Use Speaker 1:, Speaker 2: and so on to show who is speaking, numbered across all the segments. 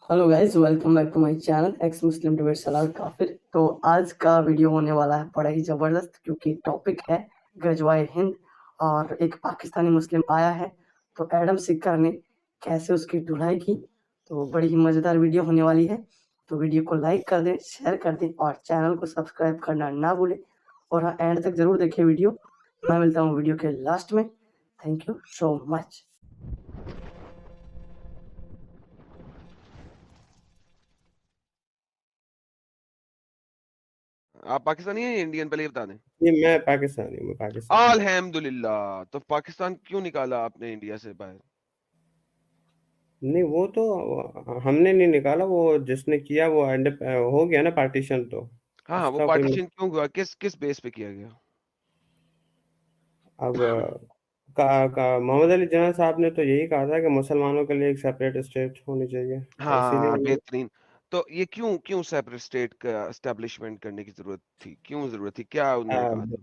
Speaker 1: Hello guys, welcome back to my channel ex Muslim debate सलाल काफिर। तो आज का वीडियो होने वाला है बड़ा ही ज़बरदस्त, क्योंकि टॉपिक है गजवाए हिंद और एक पाकिस्तानी मुस्लिम आया है तो एडम सिक्कर ने कैसे उसकी धुलाई की। तो बड़ी ही मज़ेदार वीडियो होने वाली है। तो वीडियो को लाइक कर दें, शेयर कर दें और चैनल को सब्सक्राइब करना ना भूलें। और हाँ, एंड तक ज़रूर देखें वीडियो। मैं मिलता हूँ वीडियो के लास्ट में। Thank you so much.
Speaker 2: आप पाकिस्तानी हैं या इंडियन, पहले ये बता दें।
Speaker 3: ये मैं पाकिस्तानी हूँ, मैं पाकिस्तानी।
Speaker 2: अल्हम्दुलिल्लाह। तो पाकिस्तान क्यों निकाला आपने इंडिया से बाहर?
Speaker 3: नहीं, वो तो हमने नहीं निकाला, वो जिसने किया वो एंड हो गया ना पार्टीशन, तो
Speaker 2: हाँ, वो
Speaker 3: उसका कोई
Speaker 2: पार्टीशन क्यों हुआ? किस किस बेस पे किया गया?
Speaker 3: अब मोहम्मद अली जिन्ना साहब ने तो यही कहा था कि मुसलमानों के लिए एक सेपरेट स्टेट होनी चाहिए, और इसीलिए
Speaker 2: हाँ,
Speaker 3: उन्होंने
Speaker 2: बेहतरीन। तो ये क्यों क्यों सेपरेट स्टेट का एस्टेब्लिशमेंट करने की जरूरत थी? क्यों जरूरत थी? क्या उन्होंने कहा था?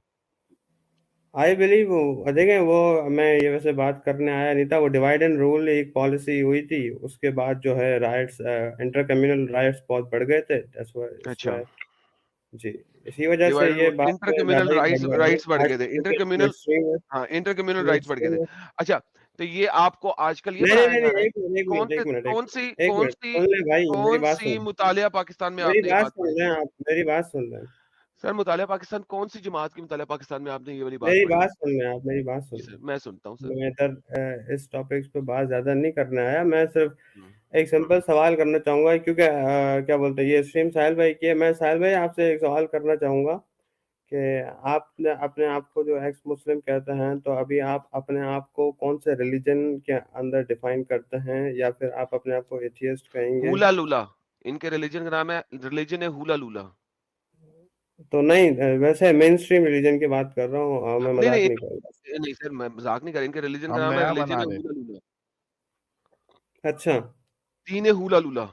Speaker 3: आई बिलीव, देखें, वो मैं ये वैसे बात करने आया नहीं था। वो डिवाइड एंड रूल एक पॉलिसी हुई थी, उसके बाद जो है राइट्स, इंटर कम्युनल राइट्स बहुत बढ़ गए थे। इस
Speaker 2: अच्छा,
Speaker 3: जी, इसी वजह से
Speaker 2: डिवाइड
Speaker 3: ये बात
Speaker 2: इंटर कम्युनल
Speaker 3: ज़्यादा ही
Speaker 2: राइट्स
Speaker 3: बढ़ गई।
Speaker 2: राइट्स बढ़ गए थे। इंटर
Speaker 3: आजकल
Speaker 2: कम्युनल
Speaker 3: हिस्ट्री में
Speaker 2: हाँ, इंटर कम्युनल राइट्स बढ़
Speaker 3: हिस्ट्री
Speaker 2: गए थे।
Speaker 3: में
Speaker 2: अच्छा, तो ये आपको आजकल ये
Speaker 3: नहीं, नहीं,
Speaker 2: पढ़ाया
Speaker 3: नहीं,
Speaker 2: जा रहा
Speaker 3: नहीं,
Speaker 2: है?
Speaker 3: एक मिनट, एक मिनट, एक मिनट, एक
Speaker 2: कौन सी
Speaker 3: मिनट, एक
Speaker 2: कौन
Speaker 3: मिनट,
Speaker 2: सी
Speaker 3: सुन लें भाई, मेरी
Speaker 2: कौन
Speaker 3: बात
Speaker 2: सी
Speaker 3: सुन।
Speaker 2: मुतालिया पाकिस्तान में
Speaker 3: मेरी
Speaker 2: आपने ये
Speaker 3: बात
Speaker 2: बात
Speaker 3: सुन
Speaker 2: पढ़ी
Speaker 3: लें
Speaker 2: थी?
Speaker 3: आप, मेरी बात सुन लें।
Speaker 2: सर, मुतालिया पाकिस्तान कौन सी जमात की मुतालिया पाकिस्तान में आपने ये वाली बात
Speaker 3: मेरी
Speaker 2: पढ़ी
Speaker 3: बात
Speaker 2: है?
Speaker 3: सुन लें आप, मेरी बात सुन
Speaker 2: जी
Speaker 3: लें।
Speaker 2: सर, मैं सुनता हूँ सर।
Speaker 3: मैं इधर इस टॉपिक्स पे बात ज़्यादा नहीं करने आया। मैं सिर्फ
Speaker 2: हुँ।
Speaker 3: एक सिंपल सवाल करना चाहूँगा, क्योंकि क्या बोलते हैं, ये स्ट्रीम साहिल भाई की है। मैं साहिल भाई आपसे एक सवाल करना चाहूँगा कि आप अपने आप को जो एक्स मुस्लिम कहते हैं, तो अभी आप अपने आप को कौन से रिलीजन के अंदर डिफाइन करते हैं, या फिर आप अपने आप को एथियस्ट कहेंगे?
Speaker 2: हूला लूला, इनके रिलिजन का नाम है, रिलिजन है हूला लूला।
Speaker 3: तो नहीं, वैसे मेन स्ट्रीम रिलीजन की बात कर रहा हूँ, मैं
Speaker 2: नहीं,
Speaker 3: मजाक
Speaker 2: नहीं,
Speaker 3: नहीं कर रहा।
Speaker 2: नहीं सर, मैं मज़ाक नहीं कर रहा, इनके रिलिजन का
Speaker 4: हम
Speaker 2: नाम है,
Speaker 4: नया
Speaker 2: रिलिजन
Speaker 4: बना
Speaker 2: है
Speaker 4: रहे हैं।
Speaker 2: हूला लूला।
Speaker 3: अच्छा।
Speaker 2: दीन है हूला लूला।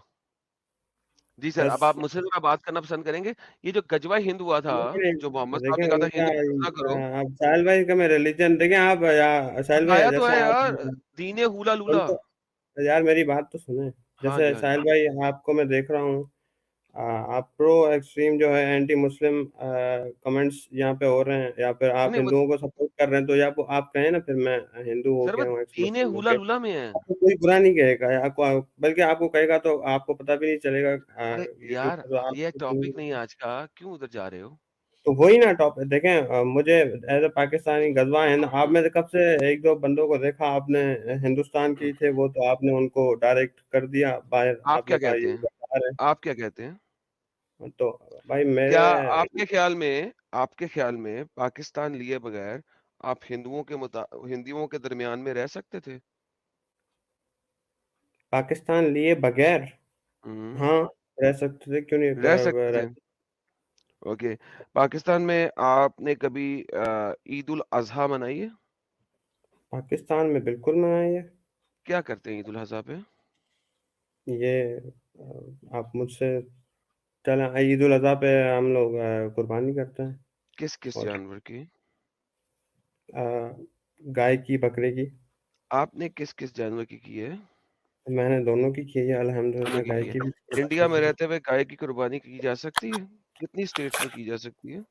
Speaker 2: जी सर, अब आप
Speaker 3: अच्छा,
Speaker 2: मुझसे ज़रा बात करना पसंद करेंगे? ये जो गजवा हिंद हुआ था,
Speaker 3: लेकिन
Speaker 2: जो मोहम्मद साहब
Speaker 3: देखें
Speaker 2: ने कहा था
Speaker 3: उनका,
Speaker 2: हिंद पे कब्ज़ा करो,
Speaker 3: आप साहिल भाई का मैं रिलीजन देखें। आप या साहिल भाई,
Speaker 2: बताया तो
Speaker 3: जैसे
Speaker 2: है यार,
Speaker 3: आप
Speaker 2: दीन है हूला
Speaker 3: सुन
Speaker 2: लूला।
Speaker 3: तो, यार मेरी बात तो सुने।
Speaker 2: हाँ जी,
Speaker 3: जैसे
Speaker 2: हाँ जी।
Speaker 3: साहिल भाई, आपको मैं देख रहा हूँ, आप प्रो एक्सट्रीम जो है एंटी मुस्लिम कमेंट्स यहाँ पे हो रहे हैं, या फिर आप
Speaker 2: नहीं, वो
Speaker 3: हिंदुओं को सपोर्ट कर रहे हैं, तो या आप कहें ना, फिर मैं हिंदू हो
Speaker 2: सर वो
Speaker 3: के हूँ, एक्स
Speaker 2: दीन है
Speaker 3: मुस्लिम हो
Speaker 2: हूला
Speaker 3: के,
Speaker 2: लूला में है।
Speaker 3: आपको कोई बुरा नहीं कहेगा। आपको, बल्कि आपको कहेगा तो आपको पता भी नहीं चलेगा।
Speaker 2: अरे
Speaker 3: यूट्यूब
Speaker 2: यार,
Speaker 3: पे तो आप
Speaker 2: ये
Speaker 3: कुछ
Speaker 2: टॉपिक नहीं है आज का, क्यों उधर जा रहे हो?
Speaker 3: तो वही ना टॉप देखें। मुझे एज ए पाकिस्तानी गजवा है ना, आप में से कब से एक दो बंदों को देखा आपने, हिंदुस्तान की थे वो, तो आपने उनको डायरेक्ट कर दिया बाहर।
Speaker 2: आप
Speaker 3: आपने
Speaker 2: क्या
Speaker 3: कहा
Speaker 2: कहते
Speaker 3: ये
Speaker 2: हैं?
Speaker 3: बेकार
Speaker 2: आप क्या कहते हैं?
Speaker 3: है। तो भाई
Speaker 2: क्या
Speaker 3: मेरे,
Speaker 2: आपके ख्याल में पाकिस्तान लिए बगैर आप हिंदुओं के दरमियान में रह सकते थे?
Speaker 3: पाकिस्तान लिए बगैर,
Speaker 2: हुँ,
Speaker 3: हाँ, रह सकते थे, क्यों नहीं
Speaker 2: रह सकते थे।
Speaker 3: रह।
Speaker 2: ओके। पाकिस्तान में आपने कभी ईद उल अज़हा मनाई है?
Speaker 3: पाकिस्तान में बिल्कुल मनाई है।
Speaker 2: क्या करते हैं ईद उल अज़हा पे?
Speaker 3: ये आप मुझसे चलें, ईद उल अज़हा पे हम लोग कुर्बानी करते हैं।
Speaker 2: किस-किस
Speaker 3: और
Speaker 2: जानवर की?
Speaker 3: अ, गाय की, बकरे की।
Speaker 2: आपने किस-किस जानवर की है?
Speaker 3: मैंने दोनों की की है,
Speaker 2: दोनों
Speaker 3: अल्हम्दुलिल्लाह,
Speaker 2: की
Speaker 3: गाय
Speaker 2: है।
Speaker 3: की भी की
Speaker 2: इंडिया में
Speaker 3: है।
Speaker 2: रहते हुए गाय की कुर्बानी की जा सकती है? कितनी स्टेट्स में की जा सकती है?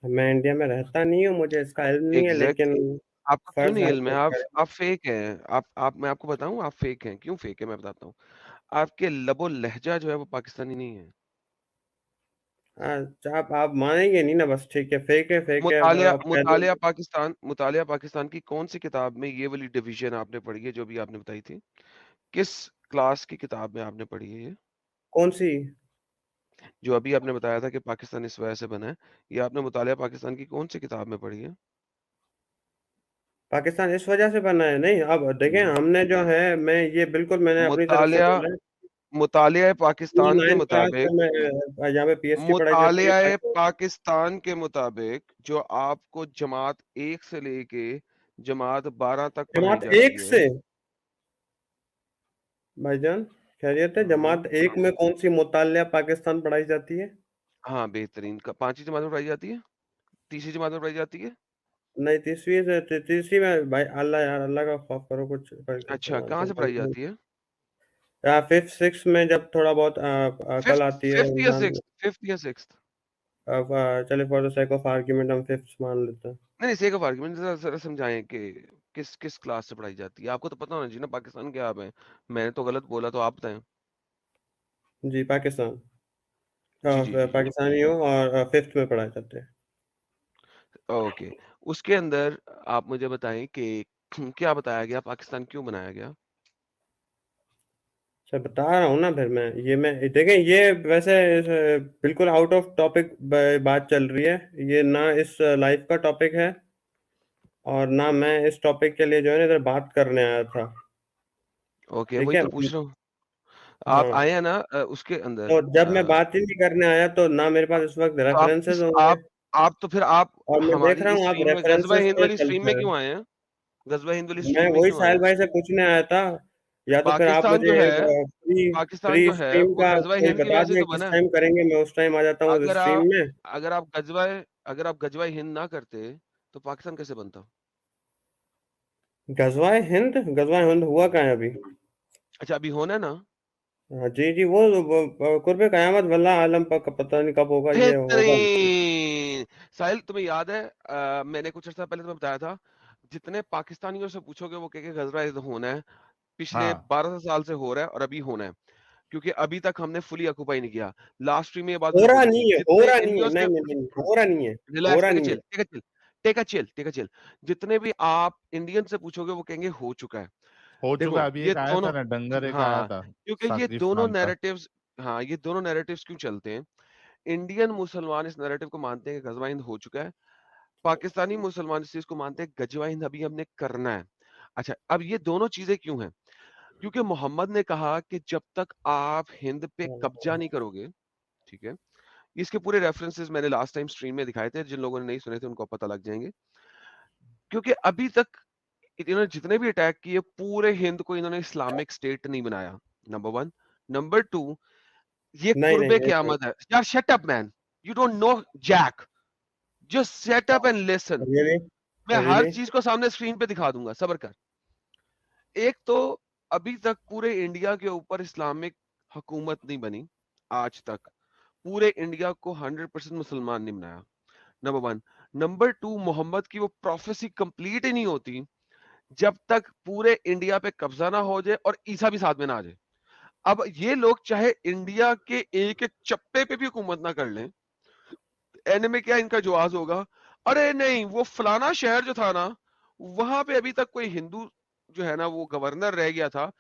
Speaker 3: मैं इंडिया में रहता नहीं हूँ, मुझे इसका इल्म नहीं है, लेकिन
Speaker 2: एग्ज़ैक्टली। आपको क्यों
Speaker 3: फर्ज
Speaker 2: नहीं
Speaker 3: है
Speaker 2: इल्म है?
Speaker 3: कि
Speaker 2: आप फ़ेक हैं। आप मैं आपको बताऊँ आप फ़ेक हैं। क्यों फ़ेक है मैं बताता हूँ। आपके लबो लहज़ा जो है वो पाकिस्तानी नहीं है।
Speaker 3: अच्छा, आप मानेंगे नहीं ना, बस ठीक है, फेक है,
Speaker 2: मुतालिया
Speaker 3: आप कह दो।
Speaker 2: मुतालिया पाकिस्तान मुतालिया पाकिस्तान की कौन-सी किताब में ये वाली डिवीज़न आपने पढ़ी है जो अभी आपने बताई थी? किस क्लास की किताब में आपने पढ़ी है ये?
Speaker 3: कौन सी?
Speaker 2: जो अभी आपने बताया था कि पाकिस्तान इस वजह से बना है, ये आपने मुतालिया पाकिस्तान की कौन-सी किताब में पढ़ी है?
Speaker 3: पाकिस्तान इस वजह से बना है? नहीं, अब देखें,
Speaker 2: हुँ।
Speaker 3: हमने जो है, मैं ये बिल्कुल मैंने अपनी तरफ से
Speaker 2: मुतालिया
Speaker 3: बोला है।
Speaker 2: मुतालिया पाकिस्तान के
Speaker 3: 9th क्लास
Speaker 2: मुताबिक
Speaker 3: में मैं यहाँ पे पीएचडी पढ़ाई जाती है
Speaker 2: मुतालिया
Speaker 3: तो।
Speaker 2: पाकिस्तान के मुताबिक जो आपको जमात 1 से लेके जमात 12 तक पढ़ाई
Speaker 3: जमात
Speaker 2: जाती
Speaker 3: एक
Speaker 2: है।
Speaker 3: से, भाईजान, खैरियत है?
Speaker 2: हुँ।
Speaker 3: जमात एक में कौन सी मुतालिया पाकिस्तान पढ़ाई जाती है?
Speaker 2: हाँ, बेहतरीन। 5वीं जमात में पढ़ाई जाती है? तीसरी जमात में पढ़ाई जाती है?
Speaker 3: नहीं, तीसरी से तीसरी में भाई, अल्लाह यार, अल्लाह का खौफ करो, कुछ
Speaker 2: अच्छा, कहाँ से पढ़ाई
Speaker 3: कंफ्यूजन।
Speaker 2: जाती है?
Speaker 3: 5th 6th में जब थोड़ा बहुत अकल आती है
Speaker 2: फिफ्थ या
Speaker 3: इंसान
Speaker 2: सिक्स्थ, फिफ्थ या सिक्स्थ?
Speaker 3: अब चले for the sake of argument हम 5th मान लेते हैं।
Speaker 2: नहीं नहीं, सेक ऑफ आर्गुमेंट जरा समझाएं कि किस किस क्लास से पढ़ाई जाती है। आपको तो पता होना चाहिए ना पाकिस्तान के आप हैं। मैंने तो गलत बोला तो आप बताएं।
Speaker 3: जी पाकिस्तान,
Speaker 2: जी जी जी जी।
Speaker 3: पाकिस्तानी हो और 5th में पढ़ाए जाते हैं।
Speaker 2: ओके। उसके अंदर आप मुझे बताएं कि क्या बताया गया, पाकिस्तान क्यों बनाया गया?
Speaker 3: सर बता रहा हूँ ना, फिर मैं देखें, ये वैसे बिल्कुल आउट ऑफ टॉपिक बात चल रही है। ये ना इस लाइफ का टॉपिक है और ना मैं इस टॉपिक के लिए जो है ना इधर बात करने आया था।
Speaker 2: ओके,
Speaker 3: ठीक
Speaker 2: वही
Speaker 3: है।
Speaker 2: तो पूछ रहा हूँ। आप
Speaker 3: हाँ,
Speaker 2: आए हैं ना उसके अंदर।
Speaker 3: तो जब मैं बात ही नहीं करने आया तो ना मेरे पास इस वक्त
Speaker 2: तो आप
Speaker 3: रेफरेंसेस
Speaker 2: इस
Speaker 3: होंगे।
Speaker 2: आप तो फिर आप
Speaker 3: और मैं देख
Speaker 2: हमारी
Speaker 3: रहा
Speaker 2: इस
Speaker 3: हूँ आप
Speaker 2: स्ट्रीम में, गजवा
Speaker 3: रेफरेंसेस
Speaker 2: हिंद
Speaker 3: पे
Speaker 2: वाली स्ट्रीम
Speaker 3: चलते
Speaker 2: में
Speaker 3: हैं।
Speaker 2: क्यों आए हैं? गजवा हिंद वाली
Speaker 3: मैं
Speaker 2: स्ट्रीम में
Speaker 3: वही
Speaker 2: क्यों आए
Speaker 3: साहिल
Speaker 2: हैं?
Speaker 3: भाई से पूछने आया था, या तो फिर आप
Speaker 2: पाकिस्तान
Speaker 3: मुझे
Speaker 2: जो है,
Speaker 3: फ्री
Speaker 2: पाकिस्तान
Speaker 3: फ्री
Speaker 2: जो है
Speaker 3: स्ट्रीम
Speaker 2: वो
Speaker 3: का
Speaker 2: गजवा
Speaker 3: कोई
Speaker 2: हिंद की
Speaker 3: बता
Speaker 2: वजह से
Speaker 3: दें
Speaker 2: तो
Speaker 3: किस
Speaker 2: बना है।
Speaker 3: टाइम करेंगे, मैं उस टाइम आ जाता हूँ उस
Speaker 2: अगर
Speaker 3: स्ट्रीम
Speaker 2: आप
Speaker 3: में।
Speaker 2: अगर आप गजवा अगर आप गजवा हिंद ना करते तो पाकिस्तान कैसे बनता?
Speaker 3: गजवाए हिंद हुआ कहाँ है अभी?
Speaker 2: अच्छा, अभी होना है ना।
Speaker 3: हाँ, जी जी, वो कुर्बे कयामत वल्लाह आलम पर पता नहीं कब होगा, ये होगा।
Speaker 2: बेहतरीन। साहिल, तुम्हें याद है मैंने कुछ अर्सा पहले तुम्हें बताया था, जितने पाकिस्तानियों से पूछोगे वो कहेंगे गजवा हिंद होना है। पिछले
Speaker 4: हाँ
Speaker 2: 12 साल से हो रहा है और अभी होना है, क्योंकि अभी तक हमने फुली ऑक्यूपाई नहीं किया। लास्ट स्ट्रीम में ये बात
Speaker 3: हो
Speaker 2: मैंने
Speaker 3: रहा
Speaker 2: बोली थी,
Speaker 3: नहीं है, हो
Speaker 2: जितने
Speaker 3: रहा नहीं है,
Speaker 2: एनजीओ
Speaker 3: नहीं
Speaker 2: के,
Speaker 3: नहीं नहीं, हो रहा नहीं है, हो
Speaker 2: रिलैक्स,
Speaker 3: रहा
Speaker 2: टेक
Speaker 3: नहीं
Speaker 2: चिल,
Speaker 3: है।
Speaker 2: Take chill, take chill. जितने भी आप इंडियन से पूछोगे वो कहेंगे हो चुका है।
Speaker 4: हो चुका
Speaker 2: देखो
Speaker 4: है। अभी
Speaker 2: ये
Speaker 4: एक आया
Speaker 2: दोनों,
Speaker 4: था ना, डंगर एक आया
Speaker 2: हाँ,
Speaker 4: था,
Speaker 2: क्योंकि ये
Speaker 4: साकिब
Speaker 2: दोनों
Speaker 4: नाम का।
Speaker 2: नैरेटिव्स, हाँ, ये दोनों नैरेटिव्स क्यों चलते हैं? इंडियन मुसलमान इस नैरेटिव को मानते हैं कि गजवा हिंद हो चुका है। पाकिस्तानी मुसलमान इस चीज को मानते हैं गजवा हिंद अभी हमने करना है। अच्छा, अब ये दोनों चीजें क्यों हैं? क्योंकि मोहम्मद ने कहा कि जब तक आप हिंद पे कब्जा नहीं करोगे, ठीक है। इसके पूरे रेफरेंसेस मैंने लास्ट टाइम स्ट्रीम में दिखाए थे, जिन लोगों ने नहीं सुने थे उनको पता लग जाएंगे। क्योंकि अभी तक इन्होंने जितने भी अटैक किए, पूरे हिंद को इन्होंने इस्लामिक स्टेट नहीं बनाया, नंबर वन। नंबर टू, ये
Speaker 3: नहीं नहीं
Speaker 2: कुर्बे
Speaker 3: नहीं नहीं।
Speaker 2: क़यामत है। यार shut up man, you don't know Jack, just shut up and listen.
Speaker 3: Really,
Speaker 2: मैं हर
Speaker 3: रियली।
Speaker 2: चीज को सामने स्क्रीन पे दिखा दूंगा, सब्र कर। एक तो अभी तक पूरे इंडिया के ऊपर इस्लामिक हुकूमत नहीं बनी, आज तक पूरे इंडिया को 100% मुसलमान नहीं बनाया, number one. Number two, Muhammad की वो प्रोफेसी कंप्लीट ही नहीं होती जब तक पूरे इंडिया पे कब्जा ना हो जाए और ईसा भी साथ में ना आ जाए। अब ये लोग चाहे इंडिया के एक एक चप्पे पे भी हुकूमत ना कर लें, एंड में क्या इनका जवाब होगा? अरे नहीं, वो फलाना शहर जो था ना, वहां पे अभी तक कोई हिंदू जो है ना वो गवर्नर रह गया था,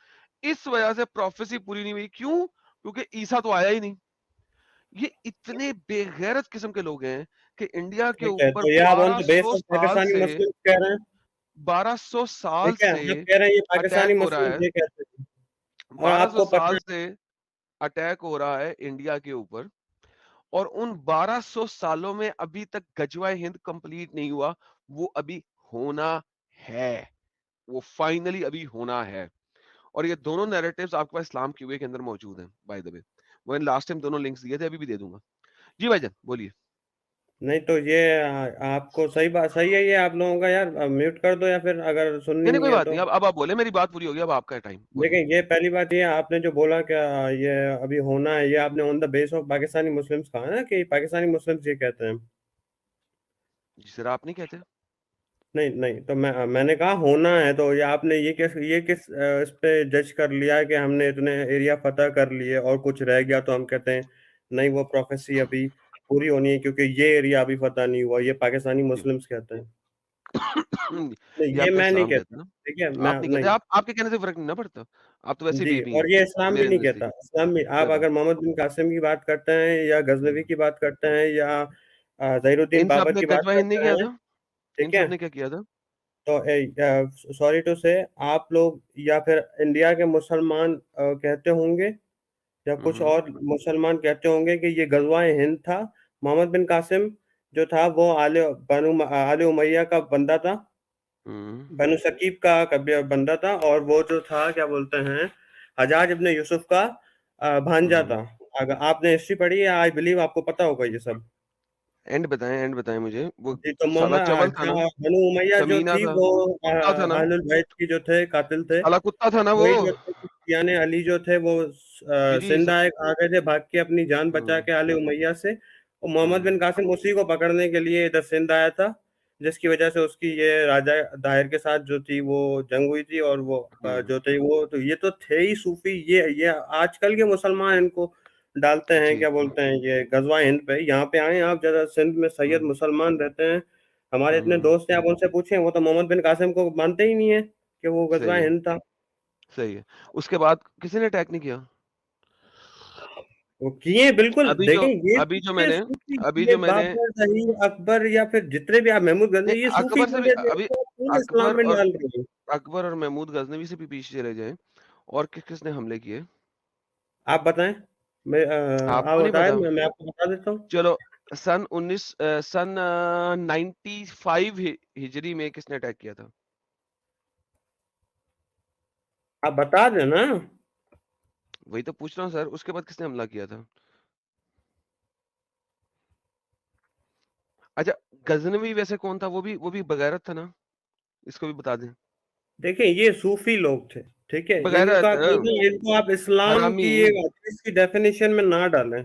Speaker 2: इस वजह से प्रोफेसी पूरी नहीं हुई। क्यों? क्योंकि ईसा तो आया ही नहीं। ये इतने बेगैरत किस्म के लोग हैं कि इंडिया के
Speaker 3: ठीक है,
Speaker 2: ऊपर
Speaker 3: तो ये आप ऑन द बेस
Speaker 2: 1200
Speaker 3: ऑफ
Speaker 2: साल
Speaker 3: पाकिस्तानी
Speaker 2: से
Speaker 3: मुस्लिम कह रहे हैं।
Speaker 2: 1200 साल
Speaker 3: ठीक है,
Speaker 2: से
Speaker 3: आप कह रहे हैं ये पाकिस्तानी
Speaker 2: अटैक हो रहा
Speaker 3: मुस्लिम
Speaker 2: है।
Speaker 3: ये कहते हैं, और
Speaker 2: 1200
Speaker 3: आपको पता
Speaker 2: साल
Speaker 3: है।
Speaker 2: से अटैक हो रहा है इंडिया के ऊपर, और उन 1200 सालों में अभी तक गजवा हिंद कंप्लीट नहीं हुआ। वो अभी होना है, वो फाइनली अभी होना है। और ये दोनों नैरेटिव्स आपके पास इस्लाम क्यूए के अंदर मौजूद हैं, बाय द वे। मैंने लास्ट टाइम दोनों लिंक्स दिए थे, अभी भी दे दूंगा। जी भाईजान बोलिए।
Speaker 3: नहीं तो ये आपको सही बात सही है ये आप लोगों का, यार म्यूट कर दो या फिर अगर सुननी
Speaker 2: नहीं नहीं,
Speaker 3: नहीं
Speaker 2: कोई
Speaker 3: है
Speaker 2: बात
Speaker 3: तो।
Speaker 2: नहीं, अब आप बोले, मेरी बात पूरी होगी, अब आपका टाइम, बोलिए।
Speaker 3: देखिए, ये पहली बात, ये आपने जो बोला कि ये अभी होना है, ये आपने on the base of Pakistani Muslims कहा ना कि पाकिस्तानी मुस्लिम्स ये कहते हैं।
Speaker 2: जी सर, आप नहीं कहते?
Speaker 3: नहीं नहीं, तो मैंने कहा होना है, तो ये किस इस पे जज कर लिया है कि हमने इतने एरिया फतह कर लिए और कुछ रह गया तो हम कहते हैं नहीं वो प्रोफेसी अभी पूरी होनी है क्योंकि ये एरिया अभी फतह नहीं हुआ, ये पाकिस्तानी
Speaker 2: जी।
Speaker 3: मुस्लिम्स कहते हैं। नहीं,
Speaker 2: ये
Speaker 3: ये
Speaker 2: आपका
Speaker 3: मैं नहीं
Speaker 2: इस्लाम कहता
Speaker 3: कहता,
Speaker 2: है ना,
Speaker 3: ठीक है, मैं
Speaker 2: आप नहीं कहते।
Speaker 3: नहीं।
Speaker 2: आप, आपके कहने से फर्क नहीं ना पड़ता। आप तो वैसे ही
Speaker 3: जी,
Speaker 2: बेबी हैं
Speaker 3: और ये इस्लाम भी
Speaker 2: मेरे
Speaker 3: नहीं कहता,
Speaker 2: नजदीक।
Speaker 3: इस्लाम भी। आप
Speaker 2: कोई बात
Speaker 3: अगर मोहम्मद बिन कासिम की बात करते हैं या गजनवी
Speaker 2: नहीं।
Speaker 3: की बात करते हैं या ज़हीरुद्दीन
Speaker 2: इन सब
Speaker 3: बाबर
Speaker 2: ने
Speaker 3: की बात
Speaker 2: गजवा हिंद नहीं
Speaker 3: करते
Speaker 2: किया
Speaker 3: हैं,
Speaker 2: था, इन
Speaker 3: ठीक है,
Speaker 2: सब ने क्या किया था?
Speaker 3: तो सॉरी टू से आप लोग या फिर इंडिया के मुसलमान कहते होंगे या कुछ
Speaker 2: हम्म
Speaker 3: और मुसलमान कहते होंगे कि ये गजवाए हिंद था। मोहम्मद बिन कासिम जो था वो आले उमैया का बंदा था,
Speaker 2: हम्म
Speaker 3: बनु सकीब का कभी बंदा था, और वो जो था क्या बोलते हैं, हजाज इब्ने यूसुफ का भांजा
Speaker 2: हम्म
Speaker 3: था। अगर आपने हिस्ट्री पढ़ी है, आई बिलीव आपको पता होगा ये सब।
Speaker 2: एंड बताएं मुझे। वो
Speaker 3: जी, तो
Speaker 2: साला चवल था ना,
Speaker 3: जहाँ बनु उमैया जो
Speaker 2: कमीना
Speaker 3: थी
Speaker 2: था,
Speaker 3: वो
Speaker 2: कुत्ता था ना,
Speaker 3: अहलुल बैत की जो थे कातिल थे,
Speaker 2: साला कुत्ता था ना वो।
Speaker 3: वही जो थे सुफियाने अली जो थे वो
Speaker 2: जी
Speaker 3: सिंध आ गए थे भाग के अपनी जान बचा के आले उमैया से, और मोहम्मद बिन कासिम उसी को पकड़ने के लिए इधर सिंध आया था, जिसकी वजह से उसकी ये राजा दाहिर के साथ जो थी वो जंग हुई थी, और वो जो थे वो तो ये तो थे ही सूफी। ये आजकल के मुसलमान इनको डालते हैं,
Speaker 2: जी
Speaker 3: क्या बोलते हैं, ये गजवा हिंद पे। यहाँ पे आए आप जरा, सिंध में सैयद मुसलमान रहते हैं, हमारे इतने दोस्त हैं, आप उनसे पूछें, वो तो मोहम्मद बिन कासिम को मानते ही नहीं है कि वो गजवा
Speaker 2: सही है,
Speaker 3: हिंद था।
Speaker 2: सही है। उसके बाद किसी ने अटैक नहीं किया।
Speaker 3: वो किए बिल्कुल,
Speaker 2: अभी जो
Speaker 3: देखें ये
Speaker 2: अभी जो
Speaker 3: ये
Speaker 2: मैंने
Speaker 3: सूफी,
Speaker 2: अभी
Speaker 3: ये
Speaker 2: जो मैंने
Speaker 3: बाबर, जहीर, अकबर या फिर जितने भी आप, महमूद
Speaker 2: नहीं,
Speaker 3: गजनवी, ये सूफी
Speaker 2: अकबर से भी
Speaker 3: बंदे थे,
Speaker 2: अभी
Speaker 3: इनको आप पूरे इस्लाम
Speaker 2: अकबर
Speaker 3: में
Speaker 2: और
Speaker 3: डाल रहे हैं।
Speaker 2: अकबर और महमूद गजनवी से भी पीछे चले जाएं, और किसने हमले किए?
Speaker 3: आप बताएं, आप
Speaker 2: आपको नहीं
Speaker 3: बताएं,
Speaker 2: पता?
Speaker 3: मैं आपको बता देता हूँ।
Speaker 2: चलो, सन 95 हिजरी में किसने अटैक किया था?
Speaker 3: आप बता देना।
Speaker 2: वही तो पूछ रहा हूँ सर, उसके बाद किसने हमला किया था? अच्छा, गजनवी वैसे कौन था? वो भी बगैरत था ना, इसको भी बता दें।
Speaker 3: देखिए ये सूफी लोग थे, ठीक है,
Speaker 2: बगैरत,
Speaker 3: इनको आप इस्लाम
Speaker 2: हरामी।
Speaker 3: की ये हदीस की डेफिनेशन में ना डालें।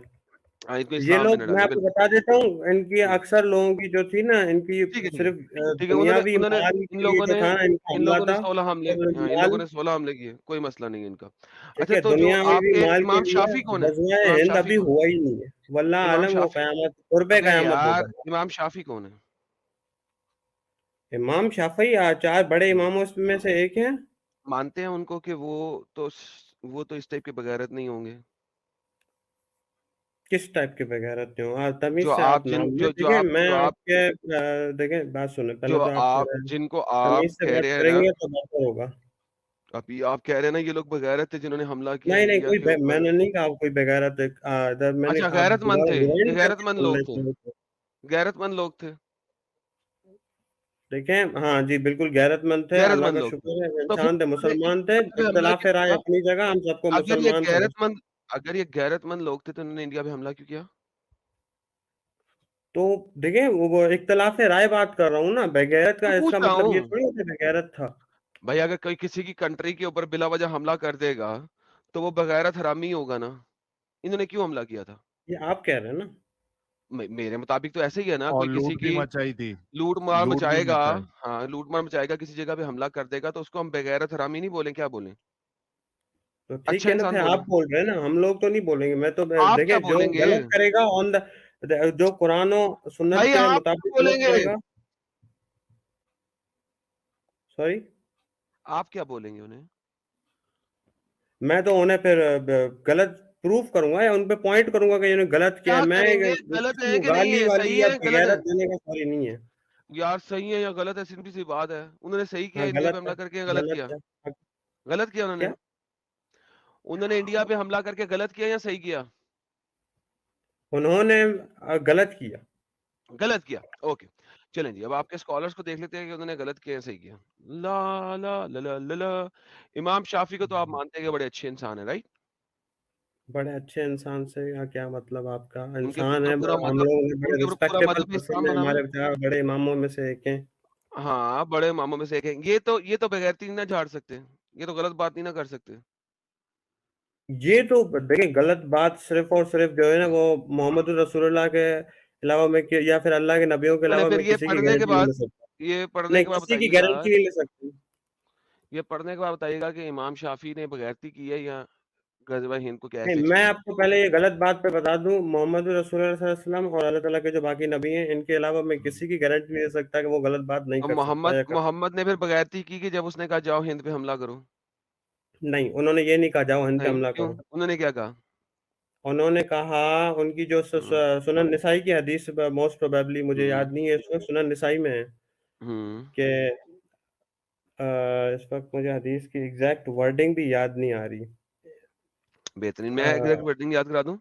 Speaker 2: हाँ, इनको
Speaker 3: ये
Speaker 2: इस्लाम में
Speaker 3: लोग,
Speaker 2: न
Speaker 3: मैं
Speaker 2: डालें,
Speaker 3: आपको
Speaker 2: बिल्कुल।
Speaker 3: बता देता हूँ, इनकी
Speaker 2: हम्म,
Speaker 3: अक्सर लोगों की जो थी ना, इनकी
Speaker 2: ठीक है, ठीक है,
Speaker 3: सिर्फ
Speaker 2: ठीक है। उन्होंने
Speaker 3: दुनियावी
Speaker 2: उन्होंने
Speaker 3: माल
Speaker 2: इन
Speaker 3: के लिए
Speaker 2: लोगों
Speaker 3: जो
Speaker 2: ने
Speaker 3: था ना, इनका
Speaker 2: इन
Speaker 3: हमला
Speaker 2: लोगों ने
Speaker 3: था,
Speaker 2: 16 हमले,
Speaker 3: और
Speaker 2: हाँ, इन लोगों
Speaker 3: माल,
Speaker 2: ने 16 हमले किए, कोई मसला नहीं है इनका।
Speaker 3: ठीक
Speaker 2: अच्छा,
Speaker 3: है,
Speaker 2: तो जो
Speaker 3: दुनियावी
Speaker 2: आपके
Speaker 3: माल के
Speaker 2: इमाम
Speaker 3: लिए
Speaker 2: शाफी कौन है?
Speaker 3: गज़वाए
Speaker 2: इमाम
Speaker 3: हिंद
Speaker 2: शाफी
Speaker 3: अभी
Speaker 2: कौन है?
Speaker 3: हुआ ही नहीं है, वल्लाह
Speaker 2: इमाम
Speaker 3: आलम वो
Speaker 2: शाफी,
Speaker 3: कयामत, कुर्बे
Speaker 2: अबे
Speaker 3: कयामत
Speaker 2: यार,
Speaker 3: होगा।
Speaker 2: इमाम शाफी कौन है?
Speaker 3: इमाम शाफई चार बड़े
Speaker 2: हम्म,
Speaker 3: इमामों में से एक हैं।
Speaker 2: मानते हैं उनको कि वो तो इस टाइप के बगैरत नहीं होंगे?
Speaker 3: किस टाइप के बगैरत हो आप, तमीज
Speaker 2: जो
Speaker 3: से
Speaker 2: आप
Speaker 3: आप
Speaker 2: जिन
Speaker 3: नाम लें। देखिए मैं
Speaker 2: जो आप
Speaker 3: आपके देखें, बात सुने,
Speaker 2: जो
Speaker 3: पहले तो आप
Speaker 2: आप
Speaker 3: जरा
Speaker 2: जिनको आप
Speaker 3: तमीज से
Speaker 2: कह
Speaker 3: बात
Speaker 2: रहे हैं ना,
Speaker 3: करेंगे तो बेहतर होगा।
Speaker 2: अभी आप कह रहे हैं ना ये लोग बगैरत थे जिन्होंने हमला किया
Speaker 3: नहीं नहीं,
Speaker 2: इंडिया के ऊपर।
Speaker 3: मैंने नहीं कहा कोई बगैरत इधर, मैंने
Speaker 2: अच्छा,
Speaker 3: आप
Speaker 2: गैरतमंद
Speaker 3: दोबारा
Speaker 2: थे, ये
Speaker 3: रिवाइंड करके
Speaker 2: गैरतमंद
Speaker 3: सुन
Speaker 2: लोग थे,
Speaker 3: लेते हैं।
Speaker 2: गैरतमंद लोग थे,
Speaker 3: देखें, हाँ जी, बिल्कुल गैरतमंद थे, अल्लाह
Speaker 2: गैरतमंद
Speaker 3: का
Speaker 2: लोग थे।
Speaker 3: शुक्र है,
Speaker 2: तो फिर
Speaker 3: इंसान थे,
Speaker 2: उन्होंने
Speaker 3: मुसलमान थे,
Speaker 2: इंडिया पे हमला
Speaker 3: इख्तिलाफ
Speaker 2: क्यों
Speaker 3: राय
Speaker 2: किया?
Speaker 3: अपनी जगह, हम सबको
Speaker 2: अगर ये
Speaker 3: मुसलमान समझते।
Speaker 2: गैरतमंद अगर ये गैरतमंद लोग थे तो उन्होंने इंडिया पे हमला क्यों किया?
Speaker 3: तो देखें, वो इख्तिलाफ राय बात कर रहा हूँ ना, बेगैरत
Speaker 2: तो
Speaker 3: का
Speaker 2: पूछ
Speaker 3: इसका
Speaker 2: रहा
Speaker 3: मतलब ये
Speaker 2: हूँ
Speaker 3: थोड़ी होता है बेगैरत था।
Speaker 2: भाई, अगर कोई किसी की कंट्री के ऊपर बिला वजह हमला कर देगा तो वो बगैरत हरामी ही होगा ना। इन्होंने क्यों हमला किया था?
Speaker 3: ये आप कह रहे हैं ना।
Speaker 2: मेरे मुताबिक तो ऐसे ही है ना,
Speaker 4: और
Speaker 2: कोई किसी
Speaker 4: लूट भी
Speaker 2: की
Speaker 4: मचाई थी,
Speaker 2: लूट मार
Speaker 4: लूट भी
Speaker 2: मचाएगा।
Speaker 4: मचाई।
Speaker 2: हाँ, लूट मार मचाएगा, किसी जगह पे हमला कर देगा, तो उसको हम बेगैरत हरामी नहीं बोलें, क्या बोलें?
Speaker 3: तो ठीक
Speaker 2: अच्छा
Speaker 3: है ना,
Speaker 2: इंसान
Speaker 3: फिर
Speaker 2: बोलें।
Speaker 3: आप बोल रहे हैं ना, हम लोग तो नहीं बोलेंगे। मैं तो
Speaker 2: आप क्या
Speaker 3: देखिए, जो
Speaker 2: बोलेंगे?
Speaker 3: गलत करेगा जो कुरान और सुन्नत
Speaker 2: भाई
Speaker 3: के
Speaker 2: आप क्या
Speaker 3: मुताबिक गलत
Speaker 2: बोलेंगे?
Speaker 3: करेगा। सॉरी,
Speaker 2: आप क्या बोलेंगे उन्हें?
Speaker 3: मैं तो उन्हें फिर गलत प्रूफ करूंगा, या उन पे पॉइंट करूंगा कि इन्होंने गलत किया है।
Speaker 2: क्या
Speaker 3: मैं
Speaker 2: करेंगे? गलत
Speaker 3: किसी
Speaker 2: है
Speaker 3: को
Speaker 2: कि नहीं
Speaker 3: गाली
Speaker 2: है? सही
Speaker 3: वाली या
Speaker 2: है, गलत है?
Speaker 3: बेगैरत देने का सॉरी नहीं है।
Speaker 2: यार, सही है या गलत है, सिंपली सी बात है। उन्होंने सही किया
Speaker 3: हाँ,
Speaker 2: इंडिया पे
Speaker 3: गलत है,
Speaker 2: हमला करके, या गलत
Speaker 3: गलत
Speaker 2: किया?
Speaker 3: है। हाँ,
Speaker 2: गलत किया उन्होंने।
Speaker 3: क्या?
Speaker 2: उन्होंने इंडिया पे हमला करके गलत किया या सही किया?
Speaker 3: उन्होंने गलत किया।
Speaker 2: गलत किया। ओके, चलें जी, अब आपके स्कॉलर्स को देख लेते हैं कि उन्होंने गलत किया या सही किया। ला ला ला ला ला ला। इमाम शाफी को तो आप मानते हैं कि बड़े अच्छे इंसान है, राइट?
Speaker 3: बड़े अच्छे इंसान से या क्या मतलब आपका?
Speaker 2: उनके
Speaker 3: इंसान
Speaker 2: ऊपर तो
Speaker 3: है,
Speaker 2: पूरा
Speaker 3: हम
Speaker 2: मजहब
Speaker 3: लोग बड़े
Speaker 2: उनके ऊपर पूरा
Speaker 3: रिस्पेक्टेबल
Speaker 2: मजहब
Speaker 3: पर्सन
Speaker 2: इस्लाम
Speaker 3: है,
Speaker 2: बना हुआ है।
Speaker 3: हमारे चार बड़े इमामों में से एक हैं।
Speaker 2: हाँ, बड़े इमामों में से एक है। ये तो बेगैरती नहीं ना झाड़ सकते, ये तो गलत बात नहीं ना कर सकते।
Speaker 3: ये तो देखिए, गलत बात सिर्फ और सिर्फ जो है ना, वो मोहम्मद रसूलुल्लाह के अलावा मैं या फिर अल्लाह के नबियों के
Speaker 2: चलें,
Speaker 3: अलावा
Speaker 2: फिर
Speaker 3: मैं किसी की गारंटी नहीं ले सकता।
Speaker 2: ये पढ़ने
Speaker 3: नहीं,
Speaker 2: के बाद
Speaker 3: किसी की
Speaker 2: बताइएगा
Speaker 3: गारंटी नहीं ले सकती।
Speaker 2: ये पढ़ने के बाद बताइएगा कि इमाम शाफी ने बगैरती की है या गज़वा हिंद को
Speaker 3: नहीं,
Speaker 2: कैसे
Speaker 3: मैं
Speaker 2: छोड़ा?
Speaker 3: आपको पहले ये गलत बात पे बता दूं, मोहम्मद रसूलुल्लाह सल्लल्लाहु अलैहि वसल्लम और अल्लाह ताला के जो बाकी नबी हैं, इनके अलावा मैं किसी की गारंटी नहीं दे सकता कि वो गलत बात नहीं
Speaker 2: तो
Speaker 3: कर सकता
Speaker 2: मोहम्मद
Speaker 3: या कर सकता।
Speaker 2: मोहम्मद ने फिर बगैरती की कि जब उसने कहा जाओ हिंद पे हमला करो?
Speaker 3: नहीं, उन्होंने ये नहीं कहा जाओ हिंद पे
Speaker 2: नहीं,
Speaker 3: हमला
Speaker 2: क्यों?
Speaker 3: करो।
Speaker 2: उन्होंने क्या कहा?
Speaker 3: उन्होंने कहा, उनकी जो
Speaker 2: हुँ,
Speaker 3: सुनन निसाई की हदीस, मोस्ट प्रोबेबली मुझे
Speaker 2: हुँ,
Speaker 3: याद नहीं है, इसमें सुनन निसाई में है
Speaker 2: हुँ।
Speaker 3: कि इस वक्त मुझे हदीस की एग्जैक्ट वर्डिंग भी याद नहीं आ रही।
Speaker 2: बेहतरीन, मैं एग्ज़ैक्ट
Speaker 3: अ,
Speaker 2: वर्डिंग याद करा दूँ?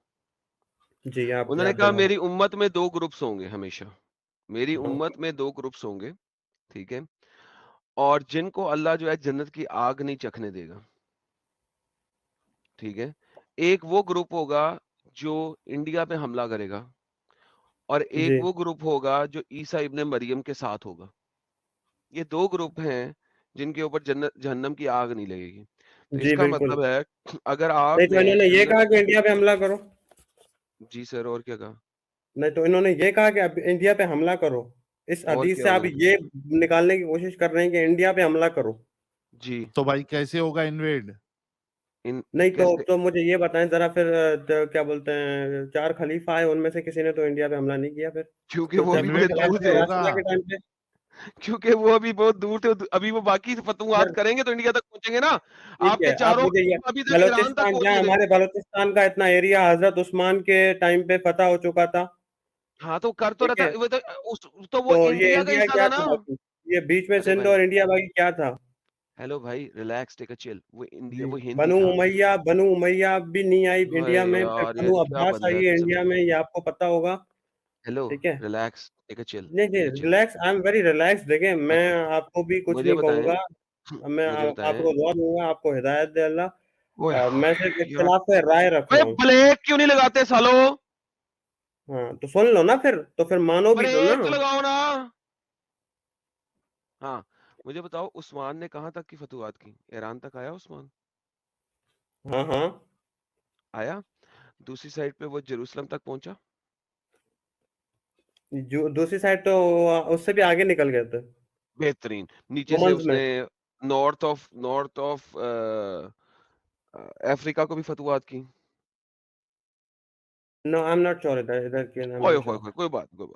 Speaker 3: जी, आप
Speaker 2: उन्होंने
Speaker 3: याद
Speaker 2: कहा
Speaker 3: दिला
Speaker 2: मेरी उम्मत में 2 ग्रुप्स होंगे हमेशा। मेरी
Speaker 3: दो।
Speaker 2: उम्मत में 2 ग्रुप्स होंगे, ठीक है? और जिनको अल्लाह जो है जन्नत की आग नहीं चखने देगा, ठीक है? एक वो ग्रुप होगा जो इंडिया पे हमला करेगा, और एक
Speaker 3: जी
Speaker 2: वो ग्रुप होगा जो ईसा इब्ने मरियम के साथ होगा। ये 2 ग्रुप हैं जिनके ऊपर जन्नत जहन्नम की आग नहीं लगेगी। तो
Speaker 3: जी
Speaker 2: इसका
Speaker 3: बिल्कुल।
Speaker 2: मतलब है अगर
Speaker 3: नहीं तो
Speaker 2: आपने
Speaker 3: इन्होंने ये
Speaker 2: जन्नत
Speaker 3: कहा कि इंडिया पे हमला करो।
Speaker 2: जी सर, और क्या कहा?
Speaker 3: नहीं तो इन्होंने ये कहा कि अब इंडिया पे हमला करो। इस
Speaker 2: और
Speaker 3: हदीस
Speaker 2: क्या
Speaker 3: से आप
Speaker 2: उन्होंने?
Speaker 3: ये निकालने की कोशिश कर रहे हैं कि इंडिया पे हमला करो।
Speaker 2: जी,
Speaker 4: तो भाई कैसे होगा इन्वेड?
Speaker 2: इन
Speaker 3: नहीं
Speaker 2: कैसे?
Speaker 3: तो मुझे ये बताएं जरा फिर क्या बोलते हैं, 4 खलीफा आए उनमें से किसी ने तो इंडिया पे हमला नहीं किया फिर।
Speaker 2: क्योंकि
Speaker 3: तो
Speaker 2: वो
Speaker 3: जब
Speaker 2: अभी
Speaker 3: भी
Speaker 2: बहुत
Speaker 4: इन्वेड
Speaker 2: दूर
Speaker 3: खिलाफत
Speaker 4: कैसे
Speaker 2: थे।
Speaker 4: होगा?
Speaker 3: राशिदा के टाइम पे
Speaker 2: क्योंकि वो अभी बहुत दूर थे। अभी वो बाकी फतवात
Speaker 3: फिर
Speaker 2: करेंगे तो इंडिया तक पहुँचेंगे ना।
Speaker 3: ठीक
Speaker 2: आपके
Speaker 3: है, आप
Speaker 2: चारों
Speaker 3: मुझे ये
Speaker 2: अभी तक ईरान तक
Speaker 3: बलोचिस्तान,
Speaker 2: पहुँच
Speaker 3: जहाँ
Speaker 2: नहीं रहे।
Speaker 3: हमारे बलोचिस्तान का इतना एरिया हजरत उस्मान के टाइम पे फतह हो चुका था,
Speaker 2: हाँ, तो कर तो
Speaker 3: ठीक
Speaker 2: रहा
Speaker 3: है।
Speaker 2: था वो तो तो वो
Speaker 3: तो ये
Speaker 2: इंडिया का
Speaker 3: इंडिया
Speaker 2: हिस्सा
Speaker 3: क्या
Speaker 2: था ना।
Speaker 3: था बाकी, ये बीच में
Speaker 2: अरे
Speaker 3: सिंध
Speaker 2: भाई,
Speaker 3: और इंडिया बाकी क्या था?
Speaker 2: हेलो भाई, रिलैक्स, टेक अ चिल। वो इंडिया,
Speaker 3: जी,
Speaker 2: वो हिंद ही था।
Speaker 3: बनु उमैया भी नहीं आई इंडिया
Speaker 2: अरे
Speaker 3: में, फिर
Speaker 2: यार, ये
Speaker 3: बनु
Speaker 2: क्या
Speaker 3: अब्बास
Speaker 2: बंदा
Speaker 3: आई
Speaker 2: है
Speaker 3: है
Speaker 2: कसम
Speaker 3: इंडिया
Speaker 2: से।
Speaker 3: में, ये आपको पता होगा,
Speaker 2: हेलो,
Speaker 3: ठीक है।
Speaker 2: रिलैक्स, टेक अ चिल,
Speaker 3: नहीं नहीं
Speaker 2: take a chill.
Speaker 3: Relax, I am very relax. देखिए मैं
Speaker 2: अच्छा,
Speaker 3: आपको भी कुछ
Speaker 2: मुझे
Speaker 3: नहीं
Speaker 2: बताएं।
Speaker 3: कहूंगा, मैं
Speaker 2: मुझे
Speaker 3: आपको
Speaker 2: बताएं।
Speaker 3: दुआ दूंगा, आपको हिदायत दे अल्लाह।
Speaker 2: ओए
Speaker 3: मैं सिर्फ
Speaker 2: यार,
Speaker 3: इख्तिलाफ राय रख
Speaker 2: भाई
Speaker 3: रहा हूँ।
Speaker 2: ब्रेक क्यों नहीं लगाते सालो?
Speaker 3: हाँ तो सुन लो ना, फिर तो मानो भी तो ना।
Speaker 2: ब्रेक लगाओ ना। हाँ, मुझे बताओ, उस्मान ने कहाँ तक की फतवात की? ईरान तक आया उस्मान?
Speaker 3: हाँ हाँ,
Speaker 2: आया। दूसरी साइड पे वो जेरूसलम तक पहुंचा।
Speaker 3: जो दूसरी साइड तो उससे भी आगे निकल गए थे,
Speaker 2: बेहतरीन। नीचे से
Speaker 3: रोमन्स में।
Speaker 2: उसने नॉर्थ ऑफ अफ्रीका को भी फतवात की।
Speaker 3: No I am not sure, इधर इधर की आई एम
Speaker 2: ओए
Speaker 3: नॉट
Speaker 2: होए
Speaker 3: श्योर।
Speaker 2: होए, कोई बात नहीं।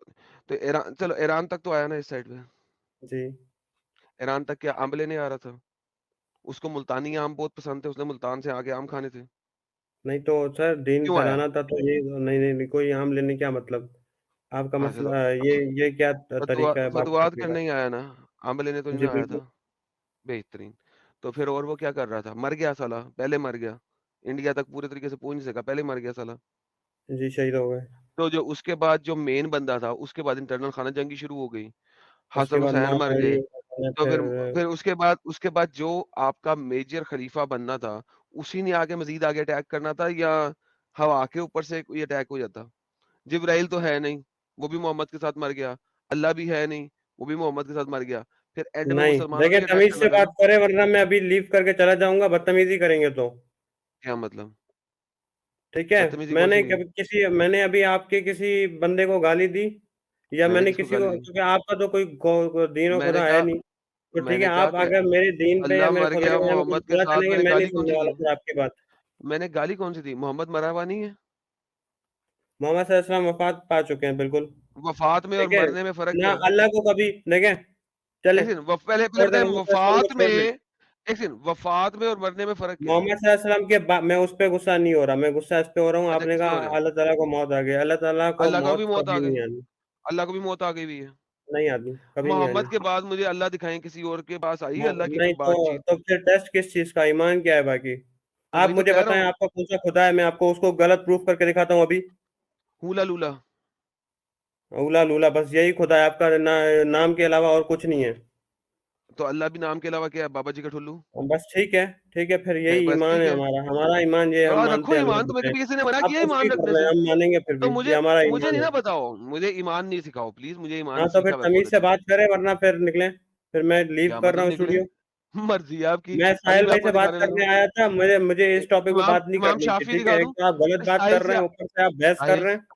Speaker 2: तो ईरान, चलो ईरान तक तो आया ना इस साइड पे।
Speaker 3: जी
Speaker 2: ईरान तक क्या आम लेने आ रहा था? उसको मुल्तानी आम बहुत पसंद थे, उसने मुल्तान से आके आम खाने थे।
Speaker 3: नहीं तो सर दीन
Speaker 2: क्यों आया?
Speaker 3: फैलाना था तो ये नहीं नहीं नहीं, कोई आम लेने क्या मतलब, आपका
Speaker 2: हाँ चलो,
Speaker 3: मसला ये क्या तरीका है बात
Speaker 2: फतवात
Speaker 3: करने का?
Speaker 2: करने ही आया ना, आम लेने तो
Speaker 3: जी
Speaker 2: नहीं आया
Speaker 3: बिल्कुल।
Speaker 2: था। बेहतरीन। तो फिर और वो क्या कर रहा था? मर गया साला, पहले मर गया। इंडिया तक पूरे तरीके से पहुंच नहीं सका, पहले मर गया साला।
Speaker 3: जी शहीद हो गए।
Speaker 2: तो जो उसके बाद जो मेन बंदा था, उसके बाद इंटरनल खाना जंगी शुरू हो गई।
Speaker 3: उसके
Speaker 2: हसन
Speaker 3: बाद
Speaker 2: हुसैन मर
Speaker 3: महामारी,
Speaker 2: गए। तो
Speaker 3: फिर
Speaker 2: फिर उसके बाद जो आपका मेजर खलीफा बनना था, उसी ने आगे मजीद आगे अटैक करना था, या हवा के ऊपर से कोई अटैक हो जाता? जिब्राइल तो है नहीं, वो भी मोहम्मद के साथ मर गया। अल्लाह भी है नहीं, वो भी मोहम्मद के साथ मर गया। फिर एंड में
Speaker 3: नहीं
Speaker 2: मुसलमानों ने
Speaker 3: देखिए,
Speaker 2: ही अटैक
Speaker 3: तमीज से
Speaker 2: करना था
Speaker 3: बात
Speaker 2: ना।
Speaker 3: करें वरना मैं अभी लीव करके चला जाऊंगा, बदतमीजी करेंगे तो।
Speaker 2: क्या मतलब?
Speaker 3: ठीक है,
Speaker 2: बदतमीजी कौन सी की?
Speaker 3: मैंने अभी आपके किसी बंदे को गाली दी, या
Speaker 2: मैंने
Speaker 3: मैंने
Speaker 2: किसको
Speaker 3: किसी
Speaker 2: गाली
Speaker 3: को,
Speaker 2: दी?
Speaker 3: क्योंकि आपका तो कोई दीन और
Speaker 2: मैंने
Speaker 3: खुदा है
Speaker 2: कहा
Speaker 3: नहीं, तो ठीक है,
Speaker 2: मैंने कहा
Speaker 3: आप
Speaker 2: कि
Speaker 3: अगर मेरे दीन पे या
Speaker 2: अल्लाह
Speaker 3: मेरे
Speaker 2: मर
Speaker 3: खुदा
Speaker 2: गया
Speaker 3: के बारे में कुछ
Speaker 2: मोहम्मद के
Speaker 3: बुरा
Speaker 2: साथ,
Speaker 3: चलेंगे,
Speaker 2: मैंने
Speaker 3: मैं नहीं
Speaker 2: गाली कौन
Speaker 3: सुनने
Speaker 2: सी
Speaker 3: वाला
Speaker 2: दी?
Speaker 3: फिर आपकी बात।
Speaker 2: मैंने गाली कौन सी दी? मोहम्मद मरा हुआ नहीं है?
Speaker 3: मोहम्मद सल्लल्लाहु अलैहि वसल्लम वफात पा चुके हैं, बिल्कुल।
Speaker 2: वफात में और
Speaker 3: ठीक है
Speaker 2: मरने में फर्क
Speaker 3: ना,
Speaker 2: क्या है?
Speaker 3: अल्लाह को कभी देखें, चले
Speaker 2: एक सेकंड, पहले पहले
Speaker 3: छोड़ दें
Speaker 2: बताए
Speaker 3: मोहम्मद सल्लल्लाहु अलैहि वसल्लम को,
Speaker 2: वफात में,
Speaker 3: छोड़ दें।
Speaker 2: एक सेकंड, वफात में और मरने में फर्क क्या है?
Speaker 3: मोहम्मद सल्लल्लाहु अलैहि वसल्लम के बाद मैं उस पे गुस्सा नहीं हो रहा, मैं गुस्सा इस पे हो रहा हूँ,
Speaker 2: अच्छा,
Speaker 3: आपने
Speaker 2: किस पे हो
Speaker 3: कहा
Speaker 2: रहे हो?
Speaker 3: अल्लाह ताला को मौत आ गई, अल्लाह ताला को
Speaker 2: अल्लाह को भी
Speaker 3: मौत
Speaker 2: मौत आ
Speaker 3: कभी
Speaker 2: गई।
Speaker 3: नहीं आनी।
Speaker 2: अल्लाह को भी मौत आ गई हुई है।
Speaker 3: नहीं आनी, कभी नहीं
Speaker 2: मोहम्मद
Speaker 3: आनी।
Speaker 2: के बाद मुझे अल्लाह दिखाएं, किसी और के पास आई है अल्लाह की
Speaker 3: नहीं
Speaker 2: कोई बातचीत?
Speaker 3: तो फिर टेस्ट किस चीज का, ईमान क्या है बाकी?
Speaker 2: तो
Speaker 3: आप
Speaker 2: वही तो
Speaker 3: मुझे
Speaker 2: कह रहा
Speaker 3: बताएं,
Speaker 2: हूँ।
Speaker 3: आपका कौन सा खुदा है, मैं आपको उसको गलत प्रूफ करके दिखाता हूँ अभी।
Speaker 2: हूला लूला।
Speaker 3: उला लूला, बस यही खुदा है आपका, नाम के अलावा और कुछ नहीं है।
Speaker 2: तो अल्लाह भी नाम के अलावा क्या है? बाबा जी का ठुल्लू?
Speaker 3: बस ठीक है, फिर यही
Speaker 2: बस
Speaker 3: ईमान
Speaker 2: ठीक
Speaker 3: है
Speaker 2: है।
Speaker 3: हमारा, हमारा ईमान ये, हम
Speaker 2: रखो
Speaker 3: मानते हैं अल्लाह
Speaker 2: ईमान, तुम्हें
Speaker 3: पे।
Speaker 2: कभी किसी ने मना
Speaker 3: आप
Speaker 2: किया
Speaker 3: कुछ भी
Speaker 2: ईमान
Speaker 3: कर
Speaker 2: रखने
Speaker 3: रहे
Speaker 2: से?
Speaker 3: हैं, हम मानेंगे फिर
Speaker 2: तो
Speaker 3: भी, ये हमारा
Speaker 2: मुझे
Speaker 3: ईमान
Speaker 2: नहीं
Speaker 3: है।
Speaker 2: ना बताओ, मुझे ईमान नहीं सिखाओ प्लीज, मुझे ईमान
Speaker 3: हाँ तो फिर
Speaker 2: सीखा हुआ है बहुत
Speaker 3: तमीज से
Speaker 2: अच्छा।
Speaker 3: बात करें वरना फिर निकलें, फिर मैं लीव
Speaker 2: क्या
Speaker 3: कर रहा
Speaker 2: मतलब
Speaker 3: हूँ
Speaker 2: निकले?
Speaker 3: स्टूडियो।
Speaker 2: मर्जी है आपकी।
Speaker 3: मैं
Speaker 2: अभी
Speaker 3: साहिल
Speaker 2: मैं
Speaker 3: भाई
Speaker 2: आपको
Speaker 3: से बात
Speaker 2: दिखाने लगा
Speaker 3: करने
Speaker 2: हूँ।
Speaker 3: आया था, मुझे इस टॉपिक पे
Speaker 2: इमाम
Speaker 3: बात नहीं
Speaker 2: इमाम
Speaker 3: करनी थी,
Speaker 2: शाफी
Speaker 3: ठीक
Speaker 2: दिखा
Speaker 3: है। एक
Speaker 2: दूं?
Speaker 3: तो आप गलत बात कर
Speaker 2: साहिल
Speaker 3: रहे
Speaker 2: से
Speaker 3: हैं, ऊपर से आप बहस कर
Speaker 2: साहिल
Speaker 3: रहे हैं।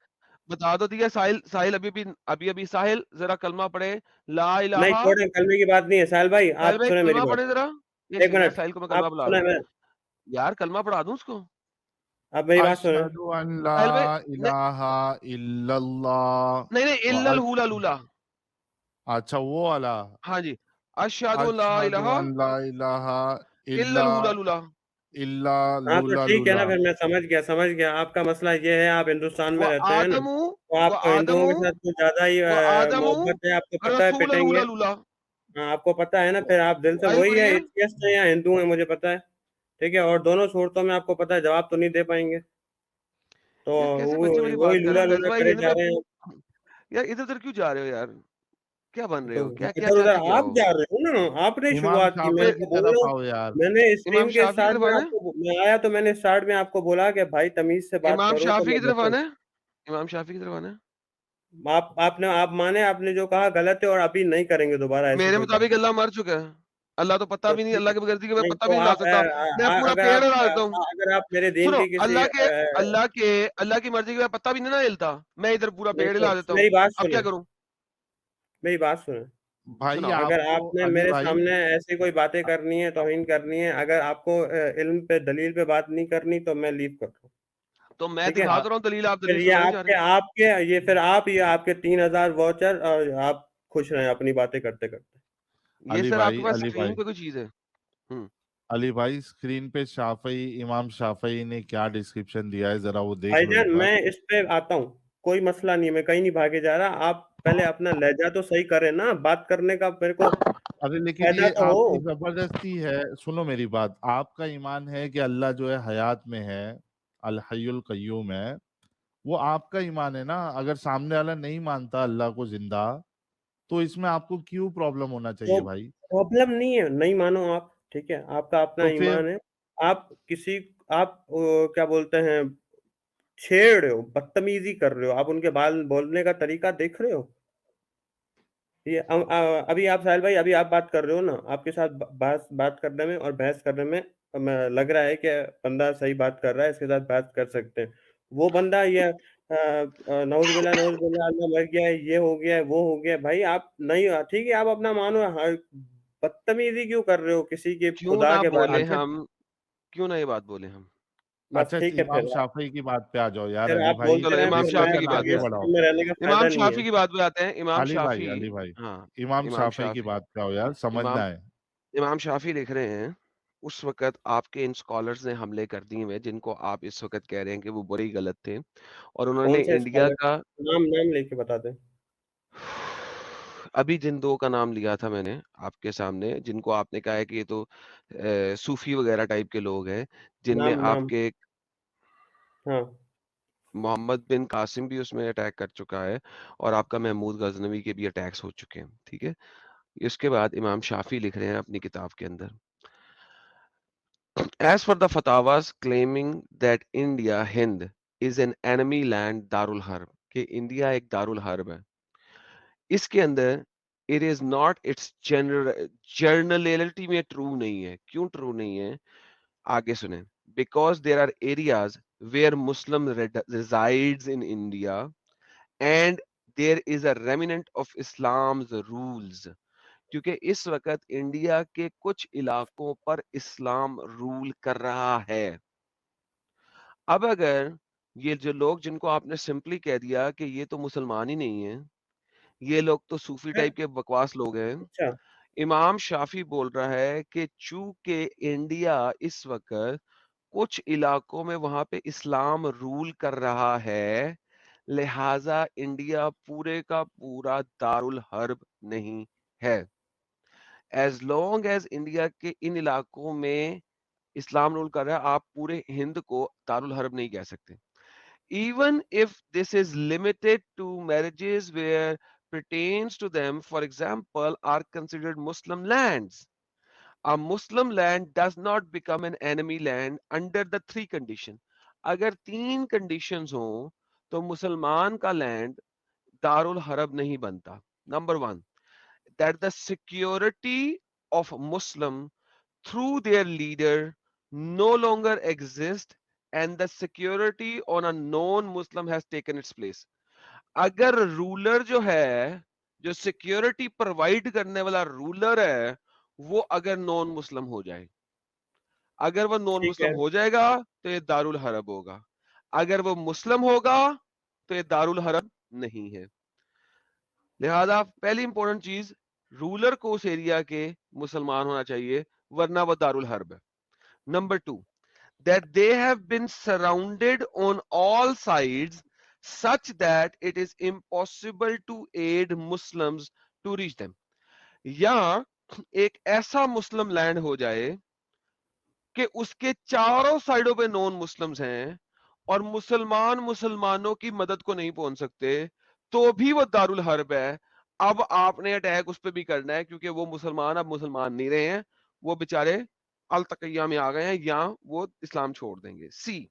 Speaker 2: बता दो दिया। साहिल साहिल अभी जरा कलमा पढ़े। ला
Speaker 3: नहीं
Speaker 2: इलाहा।
Speaker 3: छोड़ें, कलमे की बात नहीं है साहिल भाई,
Speaker 2: साहिल
Speaker 3: आप
Speaker 2: भाई
Speaker 3: सुने मेरी
Speaker 2: कलमा
Speaker 3: बात।
Speaker 2: पढ़े जरा। एक
Speaker 3: एक
Speaker 2: सेकंड, मैं
Speaker 3: मिनट,
Speaker 2: साहिल को मैं
Speaker 3: आप
Speaker 2: कलमा बुला रहा
Speaker 3: सुने
Speaker 2: हूँ।
Speaker 3: मैं,
Speaker 2: यार कलमा पढ़ा दूं उसको?
Speaker 3: आप मेरी बात सुने।
Speaker 4: अशहदु अन ला
Speaker 2: साहिल भाई नहीं,
Speaker 4: इलाहा इल्लल्लाह
Speaker 2: नहीं
Speaker 4: व
Speaker 2: इल्लल हुला लूला।
Speaker 4: अच्छा वो वाला।
Speaker 2: हाँ जी। अशहदु ला
Speaker 4: अशहदु
Speaker 2: इलाहा
Speaker 4: अन ला इलाहा
Speaker 2: इल्लल
Speaker 4: इल्ला
Speaker 2: हुला लूला।
Speaker 4: इल्ला
Speaker 3: हाँ तो
Speaker 4: लूला
Speaker 3: ठीक है
Speaker 4: लूला।
Speaker 3: ना, फिर मैं समझ गया आपका मसला ये है, आप हिंदुस्तान में
Speaker 2: व
Speaker 3: रहते हैं ना,
Speaker 2: आदमू
Speaker 3: तो
Speaker 2: व
Speaker 3: आपको हिंदुओं
Speaker 2: आदमू
Speaker 3: के साथ कुछ ज्यादा ही
Speaker 2: व आदमू
Speaker 3: मोहब्बत है, आपको पता है
Speaker 2: रसूल
Speaker 3: पिटेंगे।
Speaker 2: हुला लूला।
Speaker 3: हाँ आपको पता है ना, फिर आप दिल से
Speaker 2: साहिल
Speaker 3: वही है,
Speaker 2: पढ़िए।
Speaker 3: एथियस्ट है या हिंदू है मुझे पता है, ठीक है। और दोनों सूरतों में आपको पता है जवाब तो नहीं दे पाएंगे, तो
Speaker 2: यार कैसे बच्चे वाली
Speaker 3: वही
Speaker 2: बात कर रहे
Speaker 3: लूला
Speaker 2: हो?
Speaker 3: लूला
Speaker 2: गजवा
Speaker 3: करे
Speaker 2: हिंद
Speaker 3: जा
Speaker 2: में
Speaker 3: रहे हैं।
Speaker 2: यार इधर उधर क्यों जा रहे हो यार? क्या बन रहे
Speaker 3: तो
Speaker 2: हो? क्या क्या
Speaker 3: इधर उधर
Speaker 2: चाहते क्या
Speaker 3: आप
Speaker 2: हो?
Speaker 3: जा रहे हो ना, आपने
Speaker 4: इमाम
Speaker 3: शुरुआत की, मैं
Speaker 4: शाफी
Speaker 2: फिर
Speaker 4: की
Speaker 3: तो बोल
Speaker 4: तरफ
Speaker 3: रहा हूँ।
Speaker 4: आओ यार।
Speaker 3: मैंने
Speaker 2: इमाम
Speaker 3: स्ट्रीम के
Speaker 2: शाफी की
Speaker 3: स्टार्ट
Speaker 2: तरफ
Speaker 3: में
Speaker 2: आना है?
Speaker 3: आपको, मैं आया तो मैंने स्टार्ट में आपको बोला कि भाई तमीज से बात
Speaker 2: इमाम
Speaker 3: करो, तो
Speaker 2: शाफी
Speaker 3: मैं
Speaker 2: की तरफ
Speaker 3: बचूं।
Speaker 2: आना है? इमाम शाफी की तरफ आना है?
Speaker 3: आप माने आपने जो कहा गलत है और अभी नहीं करेंगे दोबारा ऐसी
Speaker 2: मेरे
Speaker 3: कोई बात।
Speaker 2: मुताबिक अल्लाह मर चुका है। अल्लाह तो पत्ता
Speaker 3: तो
Speaker 2: भी नहीं,
Speaker 3: ठीक
Speaker 2: अल्लाह
Speaker 3: है।
Speaker 2: की बगैर के मैं
Speaker 3: नहीं
Speaker 2: पत्ता
Speaker 3: तो
Speaker 2: भी नहीं ला
Speaker 3: आप
Speaker 2: सकता। मैं पूरा पेड़ हिला देता हूँ।
Speaker 3: अगर आप मेरे दीन
Speaker 2: सुनो,
Speaker 3: की किसी
Speaker 2: अल्लाह की मर्जी के मैं पत्ता भी नहीं ना हिलता, मैं इधर पूरा
Speaker 3: नहीं
Speaker 2: पेड़
Speaker 3: तो
Speaker 2: हिला देता हूँ।
Speaker 3: मेरी बात
Speaker 2: अब क्या
Speaker 3: सुने,
Speaker 2: करूँ?
Speaker 3: मेरी बात सुने।
Speaker 4: भाई
Speaker 2: सुनाओ।
Speaker 3: अगर
Speaker 4: आपको
Speaker 3: आपने
Speaker 4: अली
Speaker 3: मेरे
Speaker 4: भाई
Speaker 3: सामने ऐसी कोई बातें करनी है, तौहीन करनी है, अगर आपको इल्म पे दलील पे बात नहीं करनी तो मैं लीव कर दूं।
Speaker 2: तो मैं
Speaker 3: ठीक है।
Speaker 2: दिखा तो रहा हूँ दलील, आप
Speaker 3: फिर
Speaker 2: दलील सुनना नहीं चाह रहे।
Speaker 3: ये आपके 3000 वॉचर और आप खुश रहें अपनी बातें करते करते।
Speaker 2: ये
Speaker 4: अली
Speaker 2: सर आपके
Speaker 4: भाई
Speaker 2: पास
Speaker 4: अली
Speaker 2: स्क्रीन
Speaker 4: भाई
Speaker 2: पे कोई चीज है? हम्म
Speaker 4: अली भाई स्क्रीन पे शाफई इमाम शाफई ने क्या डिस्क्रिप्शन दिया है जरा वो देख लो
Speaker 3: भाईजान
Speaker 4: एक बार।
Speaker 3: मैं इस पे आता हूँ, कोई मसला नहीं है, मैं कहीं नहीं भागे जा रहा। आप पहले अपना लहजा तो सही करें ना, बात करने का मेरे को
Speaker 4: अरे लेकिन
Speaker 3: फायदा
Speaker 4: ये
Speaker 3: तो हो।
Speaker 4: आपकी जबरदस्ती है। सुनो मेरी बात, आपका ईमान है कि अल्लाह जो है हयात में है, अल हय्युल कय्यूम है, वो आपका ईमान है ना। अगर सामने वाला नहीं मानता अल्लाह को जिंदा, तो इसमें आपको क्यों प्रॉब्लम होना
Speaker 3: तो
Speaker 4: चाहिए भाई?
Speaker 3: प्रॉब्लम नहीं है, नहीं मानो आप, ठीक है, आपका अपना
Speaker 4: तो फिर
Speaker 3: ईमान है। आप किसी आप क्या बोलते हैं, छेड़ रहे हो, बदतमीजी कर रहे हो, आप उनके बाल बोलने का तरीका देख रहे हो। ये अभी आप साहिल भाई, अभी आप बात कर रहे हो ना, आपके साथ बात करने में और बहस करने में लग रहा है कि बंदा सही बात कर रहा है, इसके साथ बात कर सकते हैं। वो बंदा ये नौज बिल्ला अल्लाह मर गया है, ये हो गया है, वो हो गया है। भाई आप नहीं, ठीक है, आप अपना मानो, बदतमीजी क्यों कर रहे हो किसी के
Speaker 2: क्यों
Speaker 3: खुदा
Speaker 2: ना
Speaker 3: के बारे
Speaker 2: बोले
Speaker 3: में।
Speaker 4: अच्छा
Speaker 2: हम, क्यों ना ये बात बोले हम?
Speaker 3: बस
Speaker 4: अच्छा,
Speaker 3: ठीक है,
Speaker 4: इमाम शाफई की बात पे आ जाओ यार
Speaker 3: फिर
Speaker 4: अली
Speaker 3: आप
Speaker 4: भाई।
Speaker 3: बोलते
Speaker 2: चलो
Speaker 3: रहें,
Speaker 2: इमाम
Speaker 3: फिर मैं
Speaker 2: शाफी की
Speaker 3: फिर
Speaker 2: बात
Speaker 4: आगे
Speaker 3: ये
Speaker 2: पे आते
Speaker 4: बढ़ाओ।
Speaker 3: इसमें रहने का
Speaker 2: हैं।
Speaker 3: फायदा
Speaker 2: इमाम
Speaker 3: नहीं है।
Speaker 2: शाफी की बात पे आते हैं। इमाम शाफी,
Speaker 4: अली भाई
Speaker 2: हाँ,
Speaker 4: इमाम
Speaker 2: इमाम
Speaker 4: शाफई की
Speaker 2: शाफी,
Speaker 4: बात पे आओ यार, समझना
Speaker 2: इमाम
Speaker 4: है।
Speaker 2: इमाम शाफी लिख रहे हैं, उस वक़्त आपके इन स्कॉलर्स ने हमले कर दिए हुए, जिनको आप इस वक़्त कह रहे हैं कि वो बुरे ही गलत थे, और
Speaker 3: कौन
Speaker 2: उन्होंने
Speaker 3: से
Speaker 2: इंडिया
Speaker 3: स्कॉलर,
Speaker 2: का
Speaker 3: नाम लेके बता दें।
Speaker 2: अभी जिन 2 का नाम लिया था मैंने आपके सामने, जिनको आपने कहा है कि ये तो सूफ़ी वग़ैरह टाइप के लोग हैं, जिनमें
Speaker 3: नाम
Speaker 2: आपके
Speaker 3: हाँ।
Speaker 2: मोहम्मद बिन कासिम भी उसमें अटैक कर चुका है, और आपका महमूद गज़नवी के भी अटैक्स हो चुके हैं, ठीक है? इसके बाद इमाम शाफी लिख रहे हैं अपनी किताब के अंदर, As for the fatwas claiming that India, Hind, is an enemy land Darul Harb, कि इंडिया एक दारुल हर्ब है, इसके अंदर it is not its generality में ट्रू नहीं है। क्यों ट्रू नहीं है? आगे सुने। Because there are areas where Muslim resides in India and there is a remnant of Islam's rules. क्योंकि इस वक्त इंडिया के कुछ इलाकों पर इस्लाम रूल कर रहा है। अब अगर ये जो लोग, जिनको आपने सिंपली कह दिया कि ये तो मुसलमान ही नहीं है, ये लोग तो सूफी
Speaker 3: हैं?
Speaker 2: टाइप के बकवास लोग हैं,
Speaker 3: अच्छा,
Speaker 2: इमाम शाफी बोल रहा है कि चूंकि इंडिया इस वक्त कुछ इलाकों में वहां पे इस्लाम रूल कर रहा है, लिहाजा इंडिया पूरे का पूरा दारुल हर्ब नहीं है। एज लॉन्ग एज इंडिया के इन इलाकों में इस्लाम रूल कर रहा है, आप पूरे हिंद को दारुल हर्ब नहीं कह सकते। Even if this is limited to marriages where pertains to them, for example, are considered Muslim lands. A Muslim land does not become an enemy land under the 3 condition. अगर 3 conditions हो तो मुसलमान का land Darul हरब नहीं बनता। Number 1, that the security of Muslim through their leader no longer exists and the security on a non-Muslim has taken its place. अगर ruler जो है, जो सिक्योरिटी प्रोवाइड करने वाला रूलर है, वो अगर नॉन मुस्लिम हो जाए, अगर वो नॉन
Speaker 3: ठीक
Speaker 2: मुस्लिम
Speaker 3: है।
Speaker 2: हो जाएगा तो ये दारुल हरब होगा। अगर वो मुस्लिम होगा तो ये दारुल हरब नहीं है। लिहाजा पहली इंपॉर्टेंट चीज, रूलर को उस एरिया के मुसलमान होना चाहिए, वरना वो दारुल हर्ब है। Number 2, that they have been surrounded on all sides such that it is impossible to aid Muslims to reach them. या एक ऐसा मुस्लिम लैंड हो जाए कि उसके चारों साइडों पे नॉन मुस्लिम्स हैं और मुसलमानों की मदद को नहीं पहुंच सकते, तो भी वो दारुल हर्ब है। अब आपने अटैक उस पर भी करना है, क्योंकि वो मुसलमान अब मुसलमान नहीं रहे हैं, वो बेचारे अल तकैया में आ गए हैं, या वो इस्लाम छोड़ देंगे। सी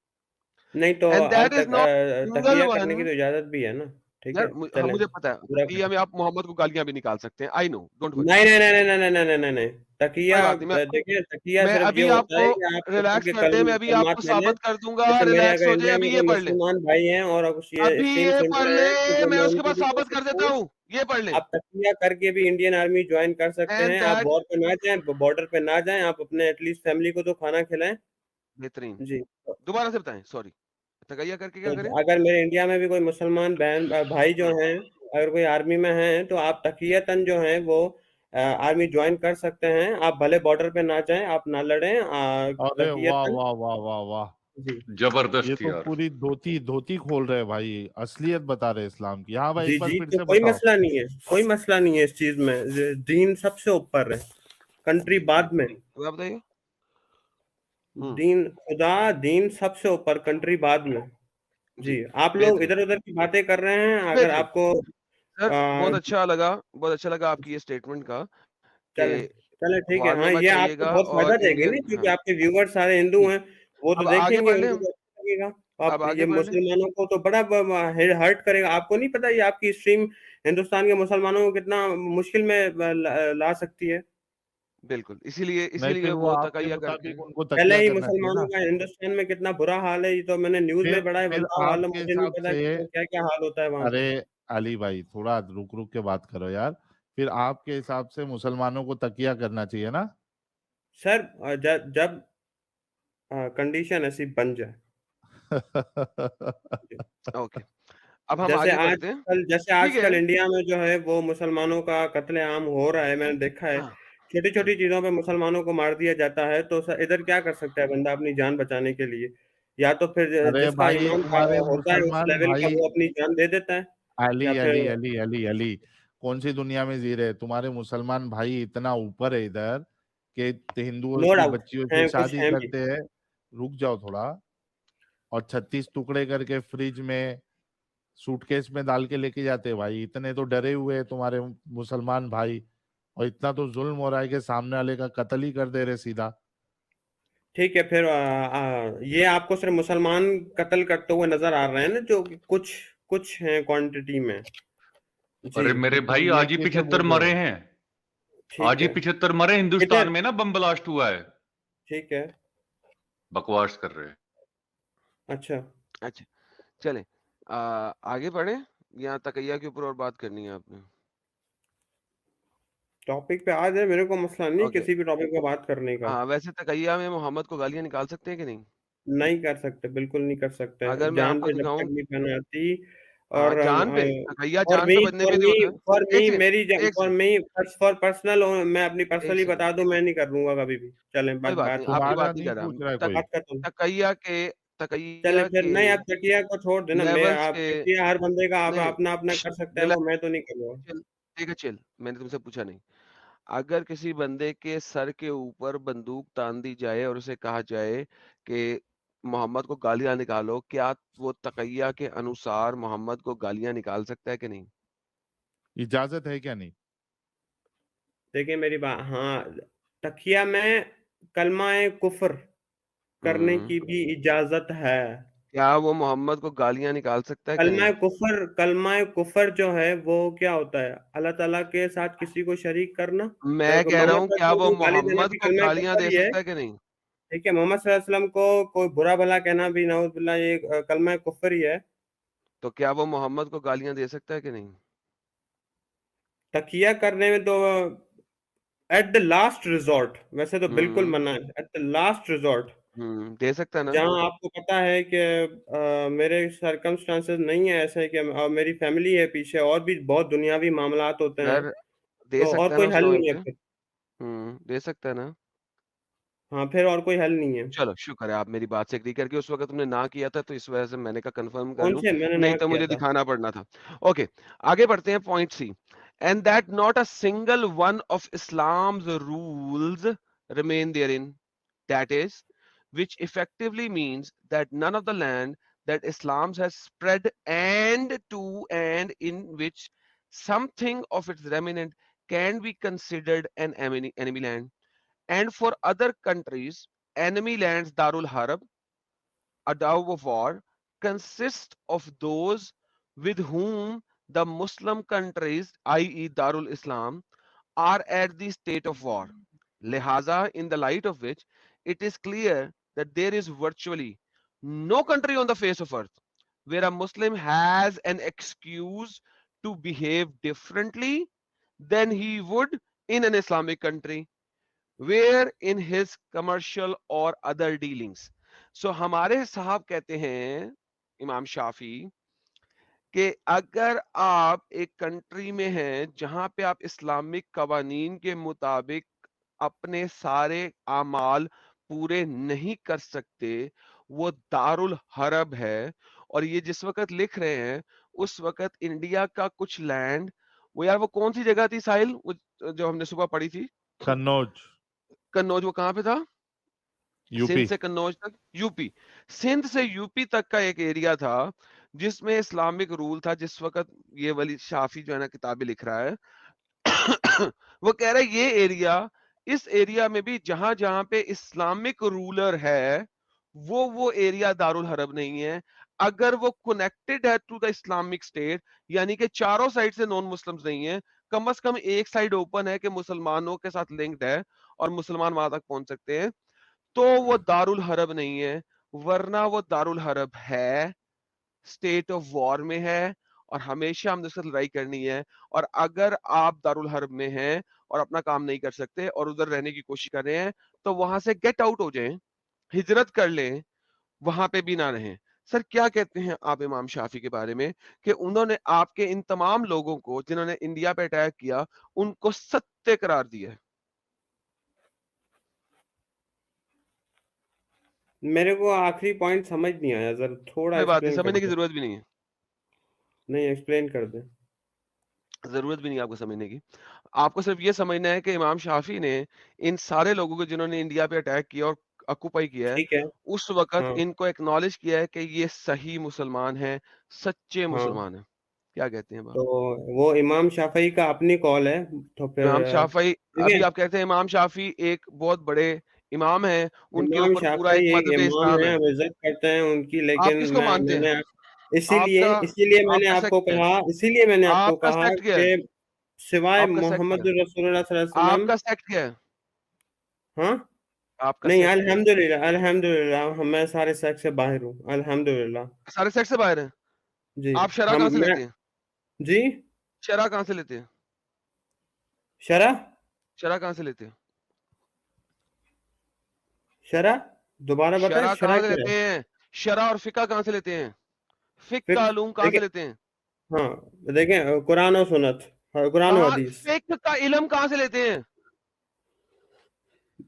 Speaker 3: नहीं तो
Speaker 2: and that is not single
Speaker 3: तकिया करने की
Speaker 2: वन।
Speaker 3: तो इजाजत भी है ना। ठीक
Speaker 2: यार
Speaker 3: है,
Speaker 2: हाँ,
Speaker 3: चलें
Speaker 2: मुझे पता है
Speaker 3: पूरा
Speaker 2: तकिया में आप मोहम्मद को गालियां भी निकाल सकते हैं, आई नो, डोंट वरी,
Speaker 3: नहीं नहीं नहीं नहीं नहीं नहीं नहीं नहीं नहीं तकिया
Speaker 2: कोई बात नहीं।
Speaker 3: देखिए तकिया
Speaker 2: मैं
Speaker 3: सिर्फ ये
Speaker 2: अभी
Speaker 3: होता
Speaker 2: आपको
Speaker 3: है कि आप ऊपर
Speaker 2: रिलैक्स
Speaker 3: के
Speaker 2: कर दे, मैं अभी
Speaker 3: कलमात
Speaker 2: आपको
Speaker 3: ले लें।
Speaker 2: साबित कर दूंगा,
Speaker 3: जैसे मेरे
Speaker 2: रिलैक्स
Speaker 3: अगर
Speaker 2: हो जाए,
Speaker 3: इंडिया में
Speaker 2: अभी ये
Speaker 3: कोई
Speaker 2: पढ़ ले,
Speaker 3: मुसलमान भाई हैं और कुछ ये
Speaker 2: अभी
Speaker 3: स्ट्रीम
Speaker 2: ये
Speaker 3: सुन
Speaker 2: पढ़
Speaker 3: रहे
Speaker 2: ले,
Speaker 3: हैं तो
Speaker 2: मैं
Speaker 3: मैं
Speaker 2: उसके
Speaker 3: उनको
Speaker 2: बाद
Speaker 3: भी बोल
Speaker 2: साबित कर
Speaker 3: सकता
Speaker 2: देता
Speaker 3: हूँ,
Speaker 2: हूँ, ये पढ़ ले।
Speaker 3: आप तकिया करके भी इंडियन आर्मी ज्वाइन कर सकते
Speaker 2: एंड
Speaker 3: हैं। आप
Speaker 2: दैट
Speaker 3: वॉर पे ना जाएं, बॉर्डर पे ना जाएं, आप अपने एटलीस्ट फैमिली को तो खाना खिलाएं।
Speaker 2: बेहतरीन,
Speaker 3: जी।
Speaker 2: दोबारा से बताएं, सॉरी, तकैया करके क्या करें?
Speaker 3: तो अगर मेरे इंडिया में भी कोई मुसलमान बहन भाई जो हैं, अगर कोई आर्मी में हैं, तो आप तकियतन जो हैं वो आर्मी ज्वाइन कर सकते हैं। आप भले बॉर्डर पे ना जाएं, आप ना लड़ें,
Speaker 4: अरे वाह
Speaker 3: तकियतन।
Speaker 4: वाह वाह वाह वाह,
Speaker 3: जी
Speaker 4: ये
Speaker 5: जबरदस्त
Speaker 4: तो
Speaker 5: यार।
Speaker 4: पूरी धोती धोती खोल रहे हैं भाई, असलियत बता रहे हैं इस्लाम की। हाँ भाई,
Speaker 3: जी
Speaker 4: एक बार
Speaker 3: जी,
Speaker 4: फिर
Speaker 3: तो
Speaker 4: से
Speaker 3: कोई
Speaker 4: बताओ।
Speaker 3: मसला नहीं है, कोई मसला नहीं है इस चीज में। दीन सबसे ऊपर है, कंट्री बाद में।
Speaker 2: अब आप बताइए।
Speaker 3: दीन खुदा, दीन सबसे ऊपर, कंट्री बाद में।
Speaker 2: जी,
Speaker 3: जी, आप लोग
Speaker 2: बेहतरीन,
Speaker 3: इधर उधर की बातें कर रहे हैं। अगर
Speaker 2: बेहतरीन
Speaker 3: आपको
Speaker 2: सर,
Speaker 3: आ,
Speaker 2: बहुत अच्छा लगा आपकी ये स्टेटमेंट का कि
Speaker 3: चले चले ठीक है।
Speaker 2: वार में
Speaker 3: हाँ,
Speaker 2: मत
Speaker 3: ये आपको
Speaker 2: जाइएगा
Speaker 3: बहुत फायदा
Speaker 2: और
Speaker 3: देगी ना,
Speaker 2: इंडियन,
Speaker 3: क्योंकि
Speaker 2: हाँ
Speaker 3: आपके व्यूवर्स सारे हिंदू
Speaker 2: जी,
Speaker 3: हैं, वो तो
Speaker 2: अब आगे
Speaker 3: देखेंगे,
Speaker 2: बढ़ लें,
Speaker 3: उनको तो अच्छा लगेगा। तो
Speaker 2: अब
Speaker 3: आप
Speaker 2: आगे
Speaker 3: ये
Speaker 2: बढ़ लें,
Speaker 3: मुसलमानों को तो बड़ा हर्ट करेगा। आपको नहीं पता ये आपकी स्ट्रीम हिंदुस्तान के मुसलमानों को कितना मुश्किल में ला सकती है।
Speaker 2: बिल्कुल, इसीलिए
Speaker 4: नहीं,
Speaker 2: इसीलिए
Speaker 4: फिर वो
Speaker 2: वो
Speaker 4: आपके
Speaker 2: तकैया करके,
Speaker 4: मुताबिक उनको
Speaker 3: पहले
Speaker 4: तकिया
Speaker 3: ही
Speaker 4: करना चाहिए
Speaker 3: मुसलमानों
Speaker 4: ना।
Speaker 3: का हिंदुस्तान में कितना बुरा हाल है, ये तो मैंने न्यूज में पढ़ा है।
Speaker 4: फिर
Speaker 3: वल्लाह आलम,
Speaker 4: आपके
Speaker 3: मुझे नहीं
Speaker 4: हिसाब
Speaker 3: पता
Speaker 4: से,
Speaker 3: कि क्या क्या हाल होता है वहां
Speaker 4: अरे
Speaker 3: पे।
Speaker 4: अली भाई थोड़ा रुक रुक के बात करो यार। फिर आपके हिसाब से मुसलमानों को तकिया करना चाहिए ना?
Speaker 3: सर जब कंडीशन ऐसी बन जाए।
Speaker 2: ओके, अब हम आगे बढ़ते हैं,
Speaker 3: जैसे
Speaker 2: ठीक है,
Speaker 3: आजकल इंडिया में जो है वो मुसलमानों का कत्लेआम हो रहा है, मैंने देखा है। छोटी छोटी चीजों पे मुसलमानों को मार दिया जाता है। तो सर इधर क्या कर सकता है बंदा अपनी जान बचाने के लिए? या तो फिर
Speaker 4: अरे
Speaker 3: जिसका
Speaker 4: भाई,
Speaker 3: ईमान
Speaker 4: तुम्हारे
Speaker 3: होता है उस
Speaker 4: मुसलमान
Speaker 3: लेवल का,
Speaker 4: भाई,
Speaker 3: वो अपनी जान दे देता है। या
Speaker 4: अली
Speaker 3: फिर
Speaker 4: अली अली अली अली, कौन सी दुनिया में जी रहे? तुम्हारे मुसलमान भाई इतना ऊपर है इधर कि हिंदुओं
Speaker 3: नो
Speaker 4: की
Speaker 3: डाउट
Speaker 4: बच्चियों से
Speaker 3: है, कुछ
Speaker 4: शादी
Speaker 3: है भी।
Speaker 4: करते हैं। रुक जाओ थोड़ा। और 36 टुकड़े करके फ्रिज में, सूटकेस में डाल के लेके जाते हैं भाई। इतने तो डरे हुए हैं तुम्हारे मुसलमान भाई, और इतना तो जुल्म हो रहा है कि सामने वाले का कत्ल ही कर दे रहे सीधा।
Speaker 3: ठीक है, फिर ये आपको सिर्फ मुसलमान कत्ल करते हुए नजर आ रहे हैं ना, जो कि कुछ कुछ हैं क्वांटिटी में। जी।
Speaker 5: अरे मेरे
Speaker 4: तो
Speaker 5: भाई,
Speaker 4: ये
Speaker 5: आज ही
Speaker 4: कैसे
Speaker 5: 75
Speaker 4: बोल रहे
Speaker 5: मरे
Speaker 4: हो?
Speaker 5: हैं।
Speaker 3: ठीक
Speaker 5: आज ही
Speaker 3: है।
Speaker 5: 75 मरे हिंदुस्तान
Speaker 3: किधर?
Speaker 5: में ना, बम ब्लास्ट हुआ है।
Speaker 3: ठीक है।
Speaker 5: बकवास कर रहे हैं।
Speaker 3: अच्छा,
Speaker 2: अच्छा, चलें, आगे बढ़ें या तकैया के ऊपर और बात करनी है आपने?
Speaker 3: टॉपिक पे आ जाए, मेरे को मसला नहीं
Speaker 2: ओके,
Speaker 3: किसी भी टॉपिक पे बात करने का।
Speaker 2: हाँ, वैसे तकैया में मोहम्मद को गालियां निकाल सकते हैं कि नहीं?
Speaker 3: नहीं कर सकते, बिल्कुल नहीं कर सकते।
Speaker 2: अगर मैं
Speaker 3: जान
Speaker 2: आपको
Speaker 3: पे जब
Speaker 2: दिखाऊं,
Speaker 3: तक नहीं पहनाती।
Speaker 2: हाँ,
Speaker 3: और
Speaker 2: जान पे, तकैया
Speaker 3: फॉर
Speaker 2: जान
Speaker 3: मी
Speaker 2: पे बदले
Speaker 3: फॉर
Speaker 2: पे नहीं
Speaker 3: मी
Speaker 2: होता,
Speaker 3: फॉर
Speaker 2: एक
Speaker 3: मी
Speaker 2: सेकंड,
Speaker 3: मेरी
Speaker 2: एक
Speaker 3: for
Speaker 2: second,
Speaker 3: me for personal, मैं अपनी
Speaker 2: एक
Speaker 3: पर्सनली
Speaker 2: सेकंड,
Speaker 3: बता दूं, मैं नहीं कर लूंगा कभी भी। चलें,
Speaker 2: कोई
Speaker 3: बात
Speaker 2: बात
Speaker 3: बात
Speaker 2: नहीं,
Speaker 3: खत्म।
Speaker 2: आपकी बात
Speaker 4: तुम्हारा
Speaker 2: नहीं
Speaker 4: नहीं
Speaker 2: कर रहा,
Speaker 4: पूछ रहा है
Speaker 2: तक
Speaker 4: कोई।
Speaker 3: बात खत्म।
Speaker 2: तकैया के,
Speaker 3: चले
Speaker 2: तकैया
Speaker 3: फिर,
Speaker 2: के
Speaker 3: नहीं, आप तकिया को छोड़ देना। मैं
Speaker 2: लेवल्स
Speaker 3: आप
Speaker 2: के,
Speaker 3: तकिया हर बंदे का आप
Speaker 2: नहीं,
Speaker 3: अपना अपना कर सकता है, वो
Speaker 2: रिलैक्स,
Speaker 3: मैं तो नहीं करूँगा।
Speaker 2: चिल, ठीक है, चिल, मैंने तुमसे पूछा नहीं। अगर किसी बंदे के सर के ऊपर बंदूक तान दी जाए और उसे कहा जाए कि मोहम्मद को गालियां निकालो, क्या वो तकैया के अनुसार मोहम्मद को गालियां निकाल सकता है कि नहीं?
Speaker 4: इजाजत है क्या? नहीं?
Speaker 3: देखिए मेरी बात, हाँ, तकिया में कलमा कुफ्र करने
Speaker 2: हम्म,
Speaker 3: की भी इजाजत है।
Speaker 2: क्या वो मोहम्मद को गालियां निकाल सकता है कि नहीं?
Speaker 3: कलमा कुफर जो है वो क्या होता है? अल्लाह ताला के साथ किसी को शरीक करना।
Speaker 2: मैं कह रहा
Speaker 3: मोहम्मद
Speaker 2: हूँ, क्या वो
Speaker 3: को गाली देना
Speaker 2: मोहम्मद
Speaker 3: भी
Speaker 2: को
Speaker 3: कलमा
Speaker 2: गालियां
Speaker 3: कुफर
Speaker 2: दे
Speaker 3: ही है।
Speaker 2: सकता है कि नहीं?
Speaker 3: ठीक है, मोहम्मद सल्लल्लाहु अलैहि वसल्लम को कोई बुरा भला कहना भी नाउजुबिल्लाह, ये कलमा कुफर ही है।
Speaker 2: तो क्या वो मोहम्मद को गालियां दे सकता है कि नहीं?
Speaker 3: तकिया करने में तो एट द लास्ट रिजॉर्ट वैसे तो बिल्कुल
Speaker 2: हम्म,
Speaker 3: मना है। एट द लास्ट रिजॉर्ट,
Speaker 2: दे सकता है ना?
Speaker 3: जहां आपको पता है कि मेरे सरकमस्टांसेस नहीं है ऐसे कि मेरी फैमिली है पीछे, और भी बहुत दुनियावी मामलात होते हैं,
Speaker 2: सर, दे
Speaker 3: तो और
Speaker 2: सकता है ना
Speaker 3: कोई
Speaker 2: उसके
Speaker 3: हल
Speaker 2: वहीं
Speaker 3: नहीं है
Speaker 2: पे,
Speaker 3: फिर।
Speaker 2: दे सकता है ना?
Speaker 3: हाँ, फिर और कोई हल नहीं है।
Speaker 2: चलो, शुक्र है आप मेरी बात से एग्री करके, उस वक्त तुमने ना किया था तो इस वजह से मैंने कहा कंफर्म कर
Speaker 3: कौन
Speaker 2: लूं,
Speaker 3: से मैंने
Speaker 2: नहीं
Speaker 3: ना
Speaker 2: तो
Speaker 3: किया
Speaker 2: मुझे
Speaker 3: था?
Speaker 2: दिखाना पड़ना था। ओके, आगे बढ़ते हैं, point C, and that not a single one of Islam's rules remain there in, that is which effectively means that none of the land that Islam has spread and in which something of its remnant can be considered an enemy land, and for other countries enemy lands Darul Harb, a dove of war, consist of those with whom the Muslim countries, i.e. Darul Islam, are at the state of war. Lihaza, in the light of which, it is clear that there is virtually no country on the face of earth where a Muslim has an excuse to behave differently than he would in an Islamic country, where in his commercial or other dealings. So हमारे साहब कहते हैं इमाम शाफी कि अगर आप एक country में हैं जहां पे आप इस्लामिक कवानीन के मुताबिक अपने सारे आमाल पूरे नहीं कर सकते, वो दारुल हरब है। और ये जिस वक्त लिख रहे हैं उस वक्त इंडिया का कुछ लैंड, वो यार वो कौन सी जगह थी साहिल, वो जो हमने सुबह पढ़ी थी,
Speaker 4: कन्नौज,
Speaker 2: कन्नौज, वो कहाँ पे था?
Speaker 4: यूपी।
Speaker 2: सिंध से कन्नौज तक यूपी, सिंध से यूपी तक का एक एरिया था जिसमें इस्लामिक रूल था। जिस वक्त ये वली शाफी जो है ना किताबें लिख रहा है वो कह रहा है ये एरिया, इस एरिया में भी जहां जहां पे इस्लामिक रूलर है वो एरिया दारुल हरब नहीं है। अगर वो कनेक्टेड है टू द इस्लामिक स्टेट, यानी कि चारों साइड से नॉन मुस्लिम्स नहीं है, कम से कम एक साइड ओपन है कि मुसलमानों के साथ लिंक्ड है और मुसलमान वहां तक पहुंच सकते हैं, तो वो दारुल हरब नहीं है। वरना वो दारुल हरब है, स्टेट ऑफ वॉर में है और हमेशा हमने उससे लड़ाई करनी है। और अगर आप दारुल हरब में हैं और अपना काम नहीं कर सकते और उधर रहने की कोशिश कर रहे हैं, तो वहां से गेट आउट हो जाएं, हिजरत कर लें, वहां पे भी ना रहें। सर क्या कहते हैं आप इमाम शाफी के बारे में कि उन्होंने आपके इन तमाम लोगों को जिन्होंने इंडिया पे अटैक किया उनको सत्य करार दिया है?
Speaker 3: मेरे को आखिरी पॉइंट समझ नहीं आया, जरा थोड़ा
Speaker 2: कोई बात नहीं,
Speaker 3: एक्सप्लेन कर
Speaker 2: समझने की
Speaker 3: दे।
Speaker 2: जरूरत भी नहीं है,
Speaker 3: नहीं, एक्सप्लेन कर दे।
Speaker 2: जरूरत भी नहीं है आपको समझने की। आपको सिर्फ ये समझना है कि इमाम शाफी ने इन सारे लोगों को जिन्होंने इंडिया पे अटैक किया और ऑक्यूपाई किया है,
Speaker 3: ठीक है।
Speaker 2: उस वक्त
Speaker 3: हाँ
Speaker 2: इनको एक्नॉलेज किया है कि ये सही मुसलमान हैं, सच्चे
Speaker 3: हाँ,
Speaker 2: मुसलमान हैं। क्या कहते हैं
Speaker 3: तो
Speaker 2: बाप?
Speaker 3: वो इमाम शाफई का अपनी कॉल है, तो फिर
Speaker 2: इमाम शाफी,
Speaker 3: ठीक है।
Speaker 2: अभी आप कहते हैं इमाम शाफी एक बहुत बड़े इमाम हैं, उनके
Speaker 3: इमाम
Speaker 2: ऊपर पूरा एक
Speaker 3: शाफई एक
Speaker 2: मजहब
Speaker 3: इमाम
Speaker 2: इस्लाम
Speaker 3: है,
Speaker 2: है।
Speaker 3: हम इज्जत करते हैं उनकी,
Speaker 2: आप
Speaker 3: लेकिन
Speaker 2: किसको मानते हैं?
Speaker 3: इसीलिए
Speaker 2: आपका
Speaker 3: इसीलिए मैंने
Speaker 2: आपका
Speaker 3: आपको
Speaker 2: सेक्ट है,
Speaker 3: कहा, इसीलिए मैंने आपको
Speaker 2: आपका
Speaker 3: कहा
Speaker 2: सेक्ट क्या है?
Speaker 3: कि सिवाय
Speaker 2: आपका सेक्ट क्या
Speaker 3: मोहम्मद
Speaker 2: है?
Speaker 3: रसूलुल्लाह सल्लल्लाहु अलैहि वसल्लम।
Speaker 2: आपका सेक्ट क्या है?
Speaker 3: हाँ,
Speaker 2: आपका
Speaker 3: नहीं,
Speaker 2: सेक्ट क्या है?
Speaker 3: अल्हम्दुलिल्लाह अल्हम्दुलिल्लाह, मैं सारे सेक्ट से बाहर हूँ, अल्हम्दुलिल्लाह।
Speaker 2: सारे सेक्ट से बाहर हैं?
Speaker 3: जी।
Speaker 2: आप शरा
Speaker 3: हम
Speaker 2: कहाँ से
Speaker 3: मैं
Speaker 2: लेते हैं?
Speaker 3: जी,
Speaker 2: शरा कहाँ से लेते हैं?
Speaker 3: शरा
Speaker 2: शरा कहाँ से लेते हैं?
Speaker 3: शरा दोबारा बताएं,
Speaker 2: शरा
Speaker 3: शरा
Speaker 2: कहाँ से
Speaker 3: क्या है?
Speaker 2: लेते हैं? शरा और फिका कहाँ से लेते हैं? फिक का
Speaker 3: फिक,
Speaker 2: अलूम कहाँ से
Speaker 3: देखिए,
Speaker 2: लेते हैं?
Speaker 3: हाँ देखें, कुरान और सुन्नत, कुरान और
Speaker 2: कहाँ
Speaker 3: हदीस।
Speaker 2: फिक का इल्म कहाँ से लेते हैं?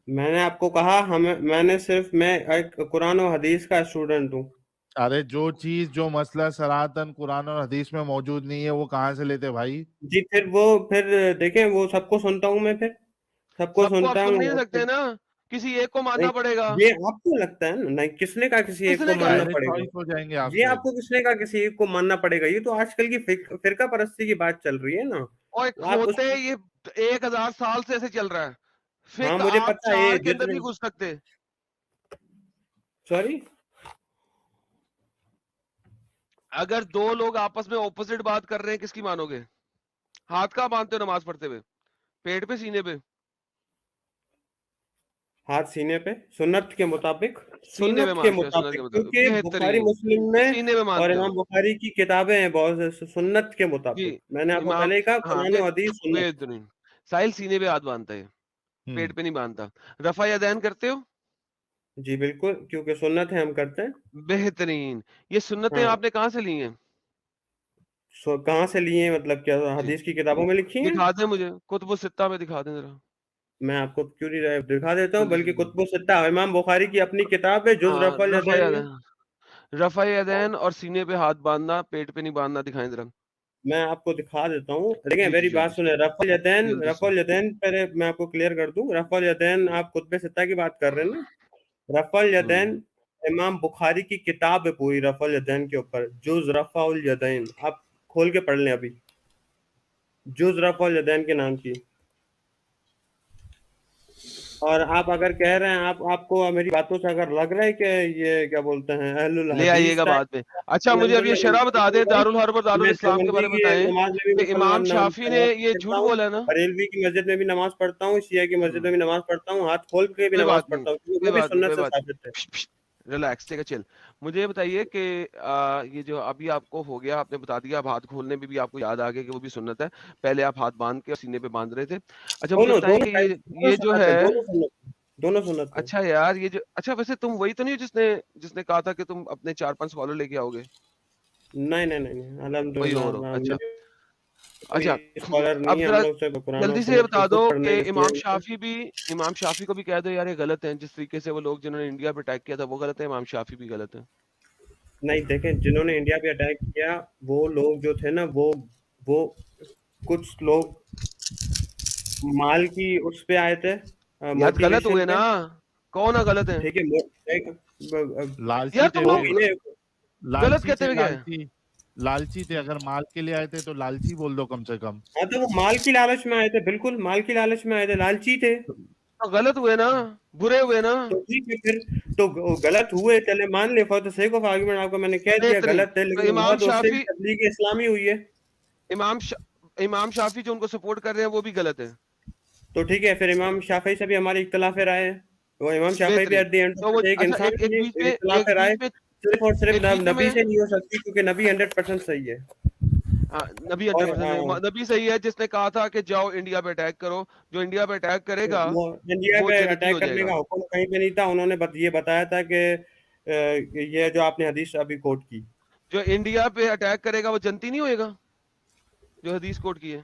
Speaker 3: मैंने आपको कहा, मैं एक कुरान और हदीस का स्टूडेंट हूँ।
Speaker 4: अरे जो चीज, जो मसला सराहतन कुरान और हदीस में मौजूद नहीं है, वो कहाँ से लेते भाई?
Speaker 3: जी, फिर देखें, वो सबको सुनता हूँ मैं, फिर सबको
Speaker 2: सबको आप
Speaker 3: सुनता
Speaker 2: सुन नहीं
Speaker 3: हूँ
Speaker 2: सकते ना, किसी एक को
Speaker 3: नहीं,
Speaker 2: मानना पड़ेगा।
Speaker 3: ये आपको लगता है ना? नहीं, किसने कहा किसी एक को
Speaker 2: किसने कहा
Speaker 3: मानना
Speaker 2: है?
Speaker 4: पहले
Speaker 3: पड़ेगा?
Speaker 4: चॉइस हो जाएंगे
Speaker 3: ये
Speaker 4: आपसे।
Speaker 3: आपको किसने कहा किसी एक को मानना पड़ेगा? ये तो आजकल की फिरका परस्ती की बात चल रही है ना।
Speaker 2: और एक
Speaker 3: आप उस
Speaker 2: खोते ये 1000 साल से ऐसे चल रहा है।
Speaker 3: हाँ,
Speaker 2: फिक
Speaker 3: मुझे
Speaker 2: आप
Speaker 3: पता है,
Speaker 2: चार के अंदर
Speaker 3: जितने,
Speaker 2: नहीं घुस सकते।
Speaker 3: सॉरी,
Speaker 2: अगर दो लोग आपस में ऑपोजिट बात कर रहे हैं, किसकी मानोगे? हाथ कहाँ बांधते हो नमाज पढ़ते हुए? पेट पे, सीने पे?
Speaker 3: हाथ सीने पे, सुन्नत के मुताबिक,
Speaker 2: सीने पे मानते हो, सुन्नत के मुताबिक,
Speaker 3: क्योंकि बुखारी
Speaker 2: बेहतरीन।
Speaker 3: मुस्लिम में
Speaker 2: सीने पे
Speaker 3: और
Speaker 2: मानते हो
Speaker 3: इमाम बुखारी की किताबें हैं बहुत से, सुन्नत के
Speaker 2: जी।
Speaker 3: मुताबिक। मैंने आपको
Speaker 2: इमाम,
Speaker 3: पहले ही कहा,
Speaker 2: हाँ
Speaker 3: कुरान और हदीस, सुन्नत।
Speaker 2: बेहतरीन। साहिल सीने पे हाथ बांधता है, पेट पे नहीं बांधता। रफा यदैन करते हो?
Speaker 3: जी बिल्कुल, क्योंकि सुन्नत है, हम करते हैं।
Speaker 2: बेहतरीन। ये सुन्नतें
Speaker 3: हाँ,
Speaker 2: आपने कहाँ से ली हैं?
Speaker 3: कहाँ से लिए, मतलब क्या
Speaker 2: जी,
Speaker 3: हदीस की किताबों में लिखी हैं?
Speaker 2: दिखा दें मुझे, कुतुब सित्ता में दिखा दें जरा।
Speaker 3: मैं आपको क्यों नहीं दिखा देता हूँ,
Speaker 2: जल्दी
Speaker 3: बल्कि
Speaker 2: जल्दी।
Speaker 3: कुतुब सित्ता, इमाम बुखारी की अपनी किताब है, जुज
Speaker 2: हाँ,
Speaker 3: रफल
Speaker 2: रफा
Speaker 3: यदैन में।
Speaker 2: यदैन, रफा यदैन और सीने पे हाथ बांधना, पेट पे नहीं बांधना, दिखाएं जरा।
Speaker 3: मैं आपको दिखा देता हूँ, देखिए
Speaker 2: जी जी,
Speaker 3: मेरी बात
Speaker 2: जल्दी
Speaker 3: सुने।
Speaker 2: जल्दी से।
Speaker 3: रफल यदैन, पहले मैं आपको क्लियर कर दूं। रफल यदैन, आप कुतुब सित्ता की बात कर रहे हैं ना? रफल
Speaker 2: हम्म,
Speaker 3: यदैन इमाम बुखारी की किताब है पूरी, रफल यदैन के ऊपर, जुज रफाउल यदैन, आप खोल के पढ़ लें अभी, जुज रफाउल यदैन के नाम की। और आप अगर कह रहे हैं, आपको मेरी बातों से अगर लग रहा है कि ये क्या बोलते हैं अहलुल
Speaker 2: ले
Speaker 3: हदीस
Speaker 2: आइएगा
Speaker 3: टाइप,
Speaker 2: बाद में। अच्छा मुझे अब ये शरह बता दें, दारुल हर्ब और दारुल
Speaker 3: मैं
Speaker 2: इस्लाम के
Speaker 3: देवबंदी
Speaker 2: बारे में
Speaker 3: की
Speaker 2: बताएं
Speaker 3: नमाज में भी
Speaker 2: कि इमाम शाफी ने ये
Speaker 3: पढ़ता
Speaker 2: झूठ
Speaker 3: हूँ,
Speaker 2: बोला ना।
Speaker 3: बरेलवी की मस्जिद में भी नमाज पढ़ता हूँ, शिया की मस्जिद में भी नमाज पढ़ता हूँ, हाथ खोल के भी
Speaker 2: कोई
Speaker 3: नमाज
Speaker 2: बात नहीं,
Speaker 3: पढ़ता हूँ, क्योंकि
Speaker 2: कोई
Speaker 3: वो भी
Speaker 2: बात नहीं,
Speaker 3: सुन्नत
Speaker 2: कोई
Speaker 3: से
Speaker 2: बात
Speaker 3: साबित है।
Speaker 2: नहीं। Relax, take a chill. मुझे ये बताइए कि ये जो अभी आपको हो गया, आपने बता दिया, अब हाथ खोलने में भी आपको याद आ गया कि वो भी सुन्नत है। पहले आप हाथ बांध के सीने पे बांध रहे थे। अच्छा मुझे
Speaker 3: दोनों
Speaker 2: बताएं
Speaker 3: दोनों
Speaker 2: कि
Speaker 3: दोनों
Speaker 2: ये जो
Speaker 3: सुन्नत है,
Speaker 2: है,
Speaker 3: दोनों सुन्नत है, दोनों सुन्नत है।
Speaker 2: अच्छा यार ये जो, अच्छा वैसे तुम वही तो नहीं हो जिसने जिसने कहा था कि तुम अपने 4-5 स्कॉलर लेके आओगे?
Speaker 3: नहीं नहीं नहीं नहीं,
Speaker 2: कोई
Speaker 3: अल्हम्दुलिल्लाह
Speaker 2: और हो, अच्छा।
Speaker 3: कोई
Speaker 2: अच्छा
Speaker 3: स्कॉलर नहीं
Speaker 2: अब
Speaker 3: है, हम
Speaker 2: जरा
Speaker 3: लोग से कुरान और
Speaker 2: जल्दी से ये
Speaker 3: सुन्नत
Speaker 2: बता
Speaker 3: को
Speaker 2: दो
Speaker 3: खुद पढ़ने
Speaker 2: कि
Speaker 3: के किए हुए हैं।
Speaker 2: इमाम शाफी को भी कह दो यार ये गलत है, जिस तरीके से वो लोग जिन्होंने इंडिया पे अटैक किया था वो गलत है, इमाम शाफी भी गलत है।
Speaker 3: नहीं देखें, जिन्होंने इंडिया पे अटैक किया वो लोग जो थे ना, वो कुछ लोग माल की उस पे आए थे,
Speaker 2: यार गलत
Speaker 3: मोटिवेशन
Speaker 2: हुए ना,
Speaker 3: पे।
Speaker 2: कौन है गलत है?
Speaker 3: ठीक है,
Speaker 4: लालची
Speaker 2: यार
Speaker 4: थे
Speaker 2: तुम
Speaker 3: वो
Speaker 4: वो,
Speaker 2: लोग
Speaker 3: इन्हें
Speaker 2: गलत
Speaker 4: लालची
Speaker 2: कहते
Speaker 4: थे,
Speaker 2: हुए क्या है?
Speaker 4: लालची थे। अगर माल के लिए आए थे तो लालची बोल दो कम से कम।
Speaker 3: हाँ, तो वो माल की लालच में आए थे, बिल्कुल माल की लालच में आए थे, लालची थे।
Speaker 2: तो गलत हुए ना, बुरे हुए ना।
Speaker 3: तो ठीक है फिर, तो गलत हुए, चले मान ले, for the sake of argument आपको मैंने कह
Speaker 2: नहीं
Speaker 3: दिया
Speaker 2: इतनी
Speaker 3: गलत है,
Speaker 2: तो
Speaker 3: लेकिन हुआ तो उससे भी तबलीग इस्लामी हुई है।
Speaker 2: इमाम शा, इमाम शाफी जो उनको सपोर्ट कर रहे हैं वो भी गलत है।
Speaker 3: तो ठीक है, फिर इमाम शाफी से भी हमारी इख्तिलाफ राय है। वो इमाम शाफी भी
Speaker 2: बेहतरीन।
Speaker 3: एट द एंड
Speaker 2: तो वो
Speaker 3: एक
Speaker 2: अच्छा
Speaker 3: इंसान
Speaker 2: एक
Speaker 3: ही
Speaker 2: एक
Speaker 3: है,
Speaker 2: बीच में
Speaker 3: इख्तिलाफ
Speaker 2: एक
Speaker 3: राय
Speaker 2: बीच में
Speaker 3: सिर्फ और सिर्फ
Speaker 2: एक बीच में
Speaker 3: नबी से नहीं हो सकती, क्योंकि नबी 100% सही है।
Speaker 2: नबी
Speaker 3: और
Speaker 2: 100% नहीं, नबी सही है जिसने कहा था कि जाओ इंडिया पे अटैक करो, जो इंडिया पे अटैक करेगा
Speaker 3: वो इंडिया
Speaker 2: वो
Speaker 3: पे
Speaker 2: जन्नती
Speaker 3: अटैक
Speaker 2: हो
Speaker 3: करने
Speaker 2: जाएगा।
Speaker 3: का हुक्म कहीं पे नहीं था, उन्होंने ये बताया था कि ये जो आपने हदीस अभी कोट की,
Speaker 2: जो इंडिया पे अटैक करेगा वो जन्नती नहीं होएगा, जो हदीस कोट की है।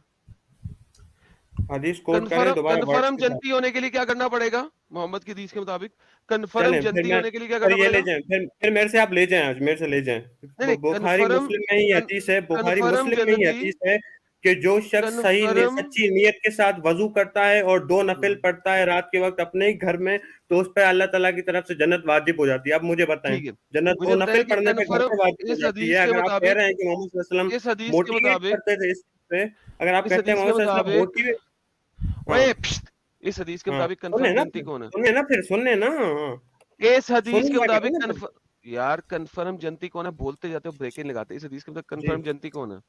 Speaker 3: हदीस कोट करें दोबारा वर्ड्स
Speaker 2: कन्फर्म
Speaker 3: के साथ।
Speaker 2: जनती होने के लिए क्या करना पड़ेगा? मोहम्मद की हदीस के मुताबिक कन्फर्म
Speaker 3: चलें फिर
Speaker 2: जनती
Speaker 3: मैं
Speaker 2: होने के लिए क्या
Speaker 3: फिर
Speaker 2: करना
Speaker 3: ये ले
Speaker 2: पड़ेगा?
Speaker 3: जाएं, फिर मेरे से आप ले जाएं, आज मेरे से ले जाएं।
Speaker 2: नहीं नहीं,
Speaker 3: बुखारी मुस्लिम में ही हदीस है, बुखारी
Speaker 2: कन्फर्म
Speaker 3: मुस्लिम में ही
Speaker 2: जनती,
Speaker 3: हदीस है कि जो शख्स
Speaker 2: कन्फर्म।
Speaker 3: सच्ची नीयत के साथ वजू करता है और 2 नफिल पढ़ता है रात के वक्त अपने ही घर में, तो उस पर अल्लाह ताला की तरफ से जन्नत वाजिब हो जाती है। अब मुझे बताएं,
Speaker 2: ठीक है,
Speaker 3: जन्नत
Speaker 2: मुझे
Speaker 3: 2
Speaker 2: बताएं
Speaker 3: नफिल
Speaker 2: कि
Speaker 3: पढ़ने पे घर
Speaker 2: कन्फर्म
Speaker 3: पे वाजिब हो
Speaker 2: इस
Speaker 3: जाती
Speaker 2: हदीस
Speaker 3: है।
Speaker 2: के
Speaker 3: अगर आप कह
Speaker 2: मुताबिक,
Speaker 3: रहे हैं कि मोहम्मद सल्लल्लाहु अलैहि वसल्लम
Speaker 2: इस हदीस के
Speaker 3: मोटिवेट
Speaker 2: मुताबिक,
Speaker 3: करते थे इस पे, अगर आप
Speaker 2: इस
Speaker 3: कहते हैं
Speaker 2: हदीस के
Speaker 3: मोहम्मद सल्लल्लाहु अलैहि वसल्लम
Speaker 2: मुताबिक,
Speaker 3: मोटिवेट, हाँ
Speaker 2: ओए इस हदीस के
Speaker 3: हाँ,
Speaker 2: मुताबिक कन्फर्म जनती कौन है?
Speaker 3: सुनने ना, हाँ,
Speaker 2: इस हदीस के
Speaker 3: सुनिए आगे
Speaker 2: मुताबिक
Speaker 3: ना।
Speaker 2: यार कन्फर्म जनती कौन है? बोलते जाते हो ब्रेक इन लगाते, इस हदीस के मुताबिक
Speaker 3: जी,
Speaker 2: कन्फर्म जनती कौन है?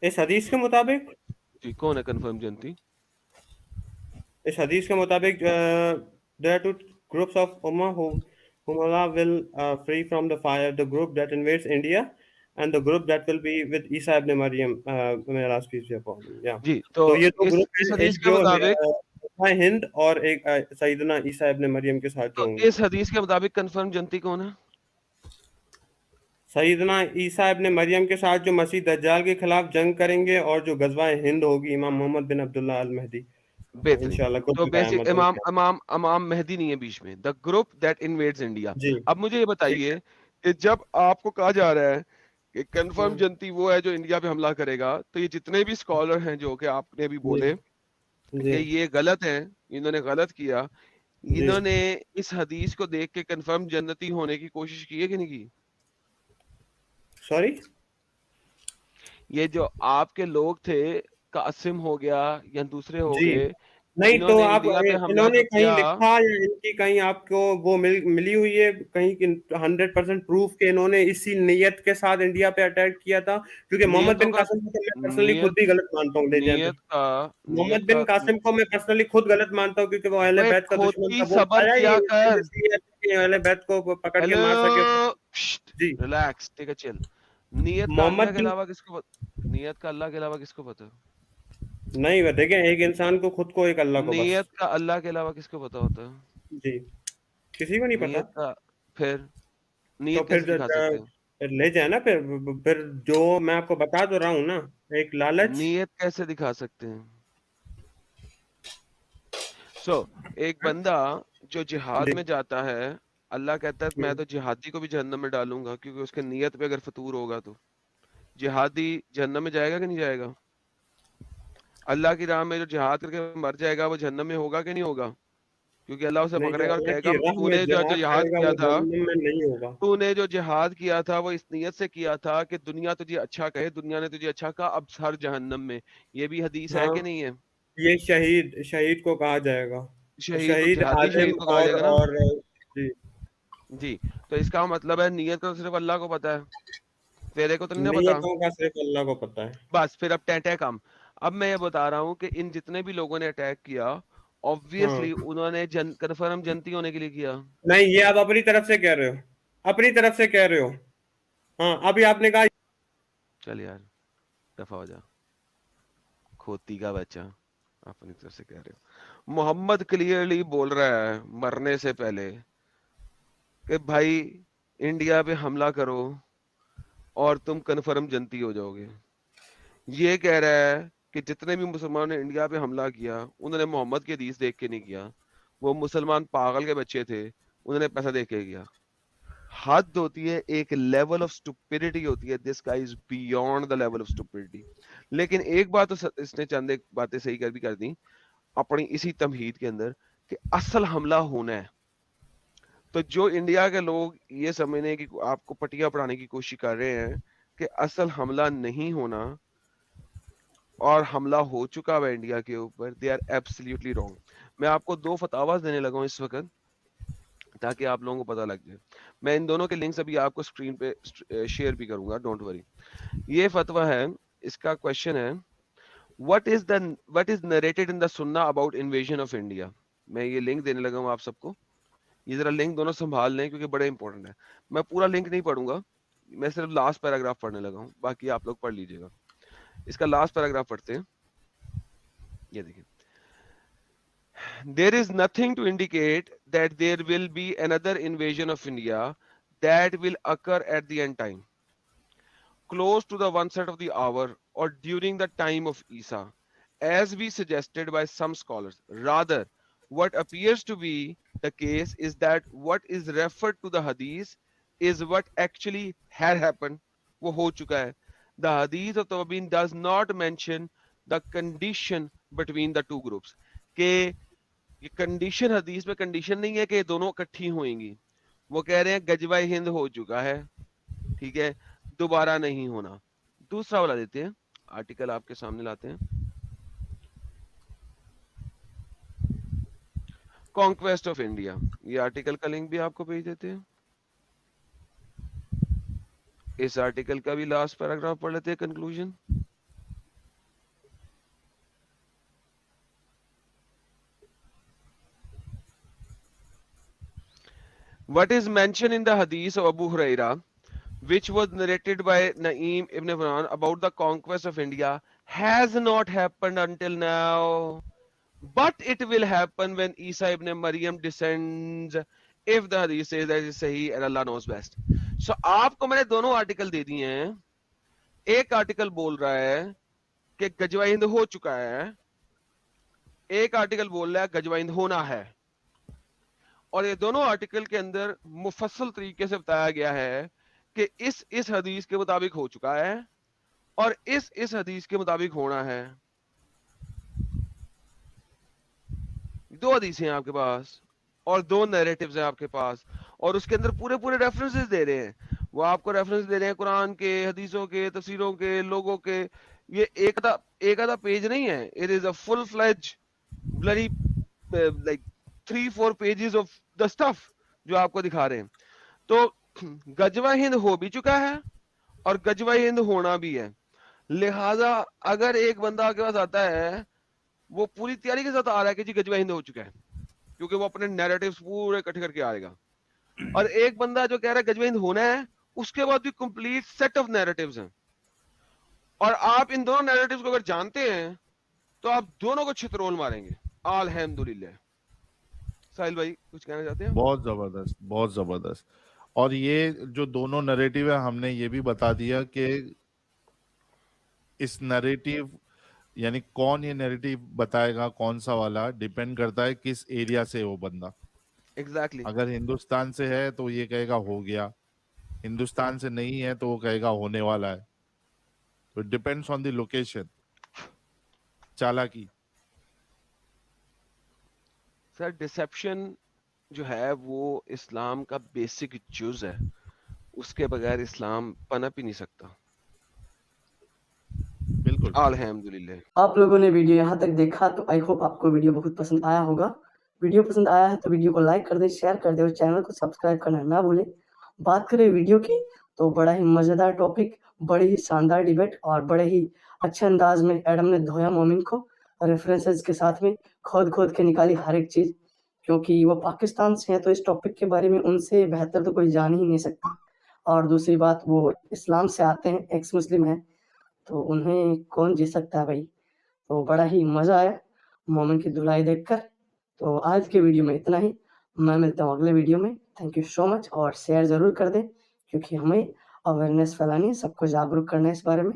Speaker 3: इस हदीस के मुताबिक
Speaker 2: जी कौन है कन्फर्म जनती?
Speaker 3: इस हदीस के मुताबिक there are two groups of ummah whom Allah will free from the fire, the group that invades India and the group that will be with Isa ibn Maryam, may Allah's peace be upon him, yeah.
Speaker 2: जी तो
Speaker 3: तो ये दो
Speaker 2: इस
Speaker 3: group
Speaker 2: इस
Speaker 3: हैं,
Speaker 2: हदीस
Speaker 3: एक
Speaker 2: के
Speaker 3: जो
Speaker 2: मुताबिक,
Speaker 3: हिंद और एक सईदना ईसा इब्न मरियम के साथ जो
Speaker 2: तो
Speaker 3: होंगे।
Speaker 2: इस हदीस के मुताबिक कन्फर्म जनती कौन है?
Speaker 3: सईदना ईसा इब्न मरियम के साथ जो मसीह दज्जाल के खिलाफ जंग करेंगे और जो गजवा हिंद होगी इमाम मोहम्मद बिन अब्दुल्लाह अल महदी
Speaker 2: बेहतरीन।
Speaker 3: इंशाल्लाह कुछ
Speaker 2: तो
Speaker 3: भी
Speaker 2: बेसिक
Speaker 3: कयामत हो
Speaker 2: इमाम
Speaker 3: गया।
Speaker 2: इमाम इमाम मेहदी नहीं है बीच में, the group that invades India.
Speaker 3: जी,
Speaker 2: अब मुझे ये
Speaker 3: ठीक
Speaker 2: बताइए
Speaker 3: है।
Speaker 2: कि जब आपको कहा जा रहा है कि कन्फर्म
Speaker 3: हम्म,
Speaker 2: जनती वो है जो इंडिया पे हमला करेगा, तो ये जितने भी स्कॉलर हैं जो कि आपने भी
Speaker 3: जी,
Speaker 2: बोले
Speaker 3: जी,
Speaker 2: कि ये गलत है, इन्होंने गलत किया,
Speaker 3: जी,
Speaker 2: इन्होंने इस हदीस को देख के कन्फर्म जन्नती होने की कोशिश की है कि नहीं की?
Speaker 3: सॉरी,
Speaker 2: ये जो आपके लोग थे, कासिम हो गया या दूसरे हो
Speaker 3: जी,
Speaker 2: गए,
Speaker 3: नहीं तो
Speaker 2: इन्होंने
Speaker 3: आप
Speaker 2: इंडिया पे हमला
Speaker 3: इन्होंने
Speaker 2: जो
Speaker 3: कहीं
Speaker 2: किया,
Speaker 3: लिखा या इनकी कहीं आपको वो मिली हुई है कहीं कि 100% प्रूफ के इन्होंने इसी नीयत के साथ इंडिया पे अटैक किया था? क्योंकि मोहम्मद
Speaker 2: नियतों
Speaker 3: बिन
Speaker 2: का,
Speaker 3: कासिम को तो मैं पर्सनली खुद
Speaker 2: नियत
Speaker 3: भी गलत मानता हूँ, ले जाए तो
Speaker 2: नियत का
Speaker 3: मोहम्मद
Speaker 2: नियत
Speaker 3: बिन
Speaker 2: का
Speaker 3: कासिम को मैं पर्सनली खुद गलत मानता हूँ, क्योंकि वो अहले
Speaker 2: ओए
Speaker 3: बैत का
Speaker 2: खुद
Speaker 3: दुश्मन
Speaker 2: की
Speaker 3: था। वो
Speaker 2: सबर
Speaker 3: आया ही
Speaker 2: किया कर।
Speaker 3: इसलिए कि अहले बैत को पकड़ के
Speaker 2: हेलो,
Speaker 3: मार सके। जी,
Speaker 2: रिलैक्स, टेक अ चिल। नियत का
Speaker 3: मोहम्मद
Speaker 2: अल्लाह के
Speaker 3: बिन
Speaker 2: अलावा किसको नियत का अल्लाह के अलावा किसको पता?
Speaker 3: नहीं, वह देखें, एक इंसान को खुद को, एक अल्लाह को बस।
Speaker 2: नियत का अल्लाह के अलावा किसको पता होता है?
Speaker 3: जी, किसी को नहीं पता।
Speaker 2: नियत का, फिर
Speaker 3: तो
Speaker 2: नियत
Speaker 3: फिर
Speaker 2: कैसे दिखा सकते हैं?
Speaker 3: फिर ले जाए ना, फिर जो मैं आपको बता तो रहा हूँ ना, एक लालच।
Speaker 2: नियत कैसे दिखा सकते हैं? एक बंदा जो जिहाद
Speaker 3: जी,
Speaker 2: में जाता है, अल्लाह कहता है मैं तो जिहादी को भी जहन्नम में डालूंगा, क्योंकि उसके नियत पे अगर फतूर होगा तो जिहादी जहन्नम में जाएगा कि नहीं जाएगा? अल्लाह की राह में जो जिहाद करके मर जाएगा वो जहन्नम में होगा कि नहीं होगा? क्योंकि अल्लाह उसे
Speaker 3: नहीं, जो
Speaker 2: पकड़ेगा और
Speaker 3: अल्लाह
Speaker 2: कहेगा
Speaker 3: की राह में
Speaker 2: तूने जो जो
Speaker 3: जिहाद
Speaker 2: जिहाद
Speaker 3: करेगा
Speaker 2: किया
Speaker 3: वो
Speaker 2: था,
Speaker 3: जहन्नम में नहीं होगा।
Speaker 2: तूने जो जिहाद किया था वो इस नियत से किया था कि दुनिया तुझे अच्छा कहे, दुनिया ने तुझे अच्छा कहा, अब हर जहन्नम में। ये भी हदीस है
Speaker 3: हाँ,
Speaker 2: कि नहीं है?
Speaker 3: ये शहीद को कहा जाएगा,
Speaker 2: शहीद को,
Speaker 3: शहीद
Speaker 2: जिहादी
Speaker 3: आलिम
Speaker 2: शहीद को कहा जाएगा ना।
Speaker 3: और जी
Speaker 2: जी, तो इसका मतलब है नियत का सिर्फ अल्लाह को पता है, तेरे को तो नहीं पता।
Speaker 3: नियतों का सिर्फ अल्लाह को पता है।
Speaker 2: बस फिर अब टैटे काम। अब मैं ये बता रहा हूँ कि इन जितने भी लोगों ने अटैक किया, ऑब्वियसली
Speaker 3: हाँ
Speaker 2: उन्होंने कन्फर्म जनती होने के लिए किया।
Speaker 3: नहीं, ये आप अपनी तरफ से कह रहे हो, अपनी तरफ से कह रहे हो। हाँ अभी आपने कहा
Speaker 2: चल यार दफा हो जा, खोती का बच्चा, अपनी तरफ से कह रहे हो। मोहम्मद क्लियरली बोल रहा है मरने से पहले कि भाई इंडिया पे हमला करो और तुम कन्फर्म जनती हो जाओगे। ये कह रहा है कि जितने भी मुसलमानों ने इंडिया पे हमला किया उन्होंने मोहम्मद की हदीस देख के नहीं किया, वो मुसलमान पागल के बच्चे थे, उन्होंने पैसा देख के किया। हद होती है, एक लेवल ऑफ स्टुपिडिटी होती है, this guy is beyond the level of stupidity. लेकिन एक बात तो इसने चंद एक बातें सही कर दी अपनी इसी तमहीद के अंदर कि असल हमला होना है। तो जो इंडिया के लोग ये समझने की आपको पटिया पढ़ाने की कोशिश कर रहे हैं कि असल हमला नहीं होना और हमला हो चुका है इंडिया के ऊपर, दे आर एब्सोल्युटली रॉन्ग। मैं आपको 2 फतावाज देने लगा हूं इस वक्त ताकि आप लोगों को पता लग जाए। मैं इन दोनों के लिंक्स अभी आपको स्क्रीन पे शेयर भी करूंगा, डोंट वरी। ये फतवा है, इसका क्वेश्चन है what is narrated in the सुन्ना अबाउट इन्वेजन ऑफ इंडिया। मैं ये लिंक देने लगा हूं आप सबको, ये जरा लिंक दोनों संभाल लें क्योंकि बड़े इंपॉर्टेंट है। मैं पूरा लिंक नहीं पढ़ूंगा, मैं सिर्फ लास्ट पैराग्राफ पढ़ने लगा हूं, बाकी आप लोग पढ़ लीजिएगा। इसका लास्ट पैराग्राफ पढ़ते हैं, ये देखिए। There is nothing to indicate that there will be another invasion of India that will occur at the end time, close to the onset of the hour or during the time of Isa, as we suggested by some scholars. Rather, what appears to be the case is that what is referred to the hadith is what actually had happened. वो हो चुका है. The hadith of Tawabin does not mention the condition between the two groups. के ये condition हदीस में condition नहीं है कि दोनों इकट्ठी होंगी। वो कह रहे हैं गजवा हिंद हो चुका है, ठीक है, दोबारा नहीं होना। दूसरा वाला देते हैं, आर्टिकल आपके सामने लाते हैं, कॉन्क्वेस्ट ऑफ इंडिया। ये आर्टिकल का लिंक भी आपको भेज देते हैं। इस आर्टिकल का भी लास्ट पैराग्राफ पढ़ लेते हैं, conclusion. What is mentioned in the hadith of Abu Huraira, which was narrated by Naeem ibn Farhan about the conquest of India, has not happened until now, but it will happen when Isa ibn Maryam descends, if the hadith says that is sahih and Allah knows best. So आपको मैंने दोनों article दे दिए हैं। एक article बोल रहा है कि गजवा हिंद हो चुका है, एक आर्टिकल बोल रहा है गजवा हिंद होना है, और ये दोनों आर्टिकल के अंदर मुफस्सल तरीके से बताया गया है कि इस हदीस के मुताबिक हो चुका है और इस हदीस के मुताबिक होना है। दो हदीसें हैं आपके पास और दो नैरेटिव्स हैं आपके पास, और उसके अंदर पूरे रेफरेंसेस दे रहे हैं। वो आपको रेफरेंस दे रहे हैं कुरान के, हदीसों के, तफसीरों के, लोगों के। ये एक आधा पेज नहीं है, it is a full fledge bloody like 3-4 pages of the stuff जो आपको दिखा रहे हैं। तो गजवा हिंद हो भी चुका है और गजवा हिंद होना भी है। लिहाजा अगर एक बंदा आपके पास आता है, वो पूरी तैयारी के साथ आ रहा है कि जी गजवा हिंद हो चुका है, क्योंकि वो अपने नैरेटिव्स पूरे इकट्ठे करके आएगा, और एक बंदा जो कह रहा है गजवा हिंद होना है, उसके बाद भी कंप्लीट सेट ऑफ नैरेटिव्स हैं। और आप इन दोनों नैरेटिव्स को अगर जानते हैं तो आप दोनों को छितरोल मारेंगे। अल्हम्दुलिल्लाह। साहिल भाई कुछ कहना चाहते हैं?
Speaker 4: बहुत जबरदस्त, बहुत जबरदस्त। और ये जो दोनों नरेटिव है, हमने ये भी बता दिया कि इस नरेटिव यानी कौन ये नरेटिव बताएगा, कौन सा वाला, डिपेंड करता है किस एरिया से वो बंदा।
Speaker 2: एग्जैक्टली
Speaker 4: अगर हिंदुस्तान से है तो ये कहेगा हो गया, हिंदुस्तान से नहीं है तो वो कहेगा होने वाला है। तो डिपेंड्स ऑन द लोकेशन। चालाकी
Speaker 2: सर, डिसेप्शन जो है वो इस्लाम का बेसिक जुज है, उसके बगैर इस्लाम पनप ही नहीं सकता।
Speaker 4: बिल्कुल गुड
Speaker 2: अल्हम्दुलिल्लाह।
Speaker 1: आप लोगों ने वीडियो यहाँ तक देखा तो आई होप आपको वीडियो बहुत पसंद आया होगा। वीडियो पसंद आया है तो वीडियो को लाइक कर दें, शेयर कर दें और चैनल को सब्सक्राइब करना ना भूलें। बात करें वीडियो की तो बड़ा ही मज़ेदार टॉपिक, बड़ी ही शानदार डिबेट और बड़े ही अच्छे अंदाज में एडम ने धोया मोमिन को रेफरेंसेस के साथ में खोद के निकाली हर एक चीज़, क्योंकि वो पाकिस्तान से हैं तो इस टॉपिक के बारे में उनसे बेहतर तो कोई जान ही नहीं सकता। और दूसरी बात, वो इस्लाम से आते हैं, एक्स मुस्लिम हैं, तो उन्हें कौन जीत सकता है भाई। तो बड़ा ही मज़ा आया मोमिन की धुलाई देखकर। तो आज के वीडियो में इतना ही, मैं मिलता हूँ अगले वीडियो में। थैंक यू सो मच और शेयर ज़रूर कर दें, क्योंकि हमें अवेयरनेस फैलानी है, सबको जागरूक करना है इस बारे में।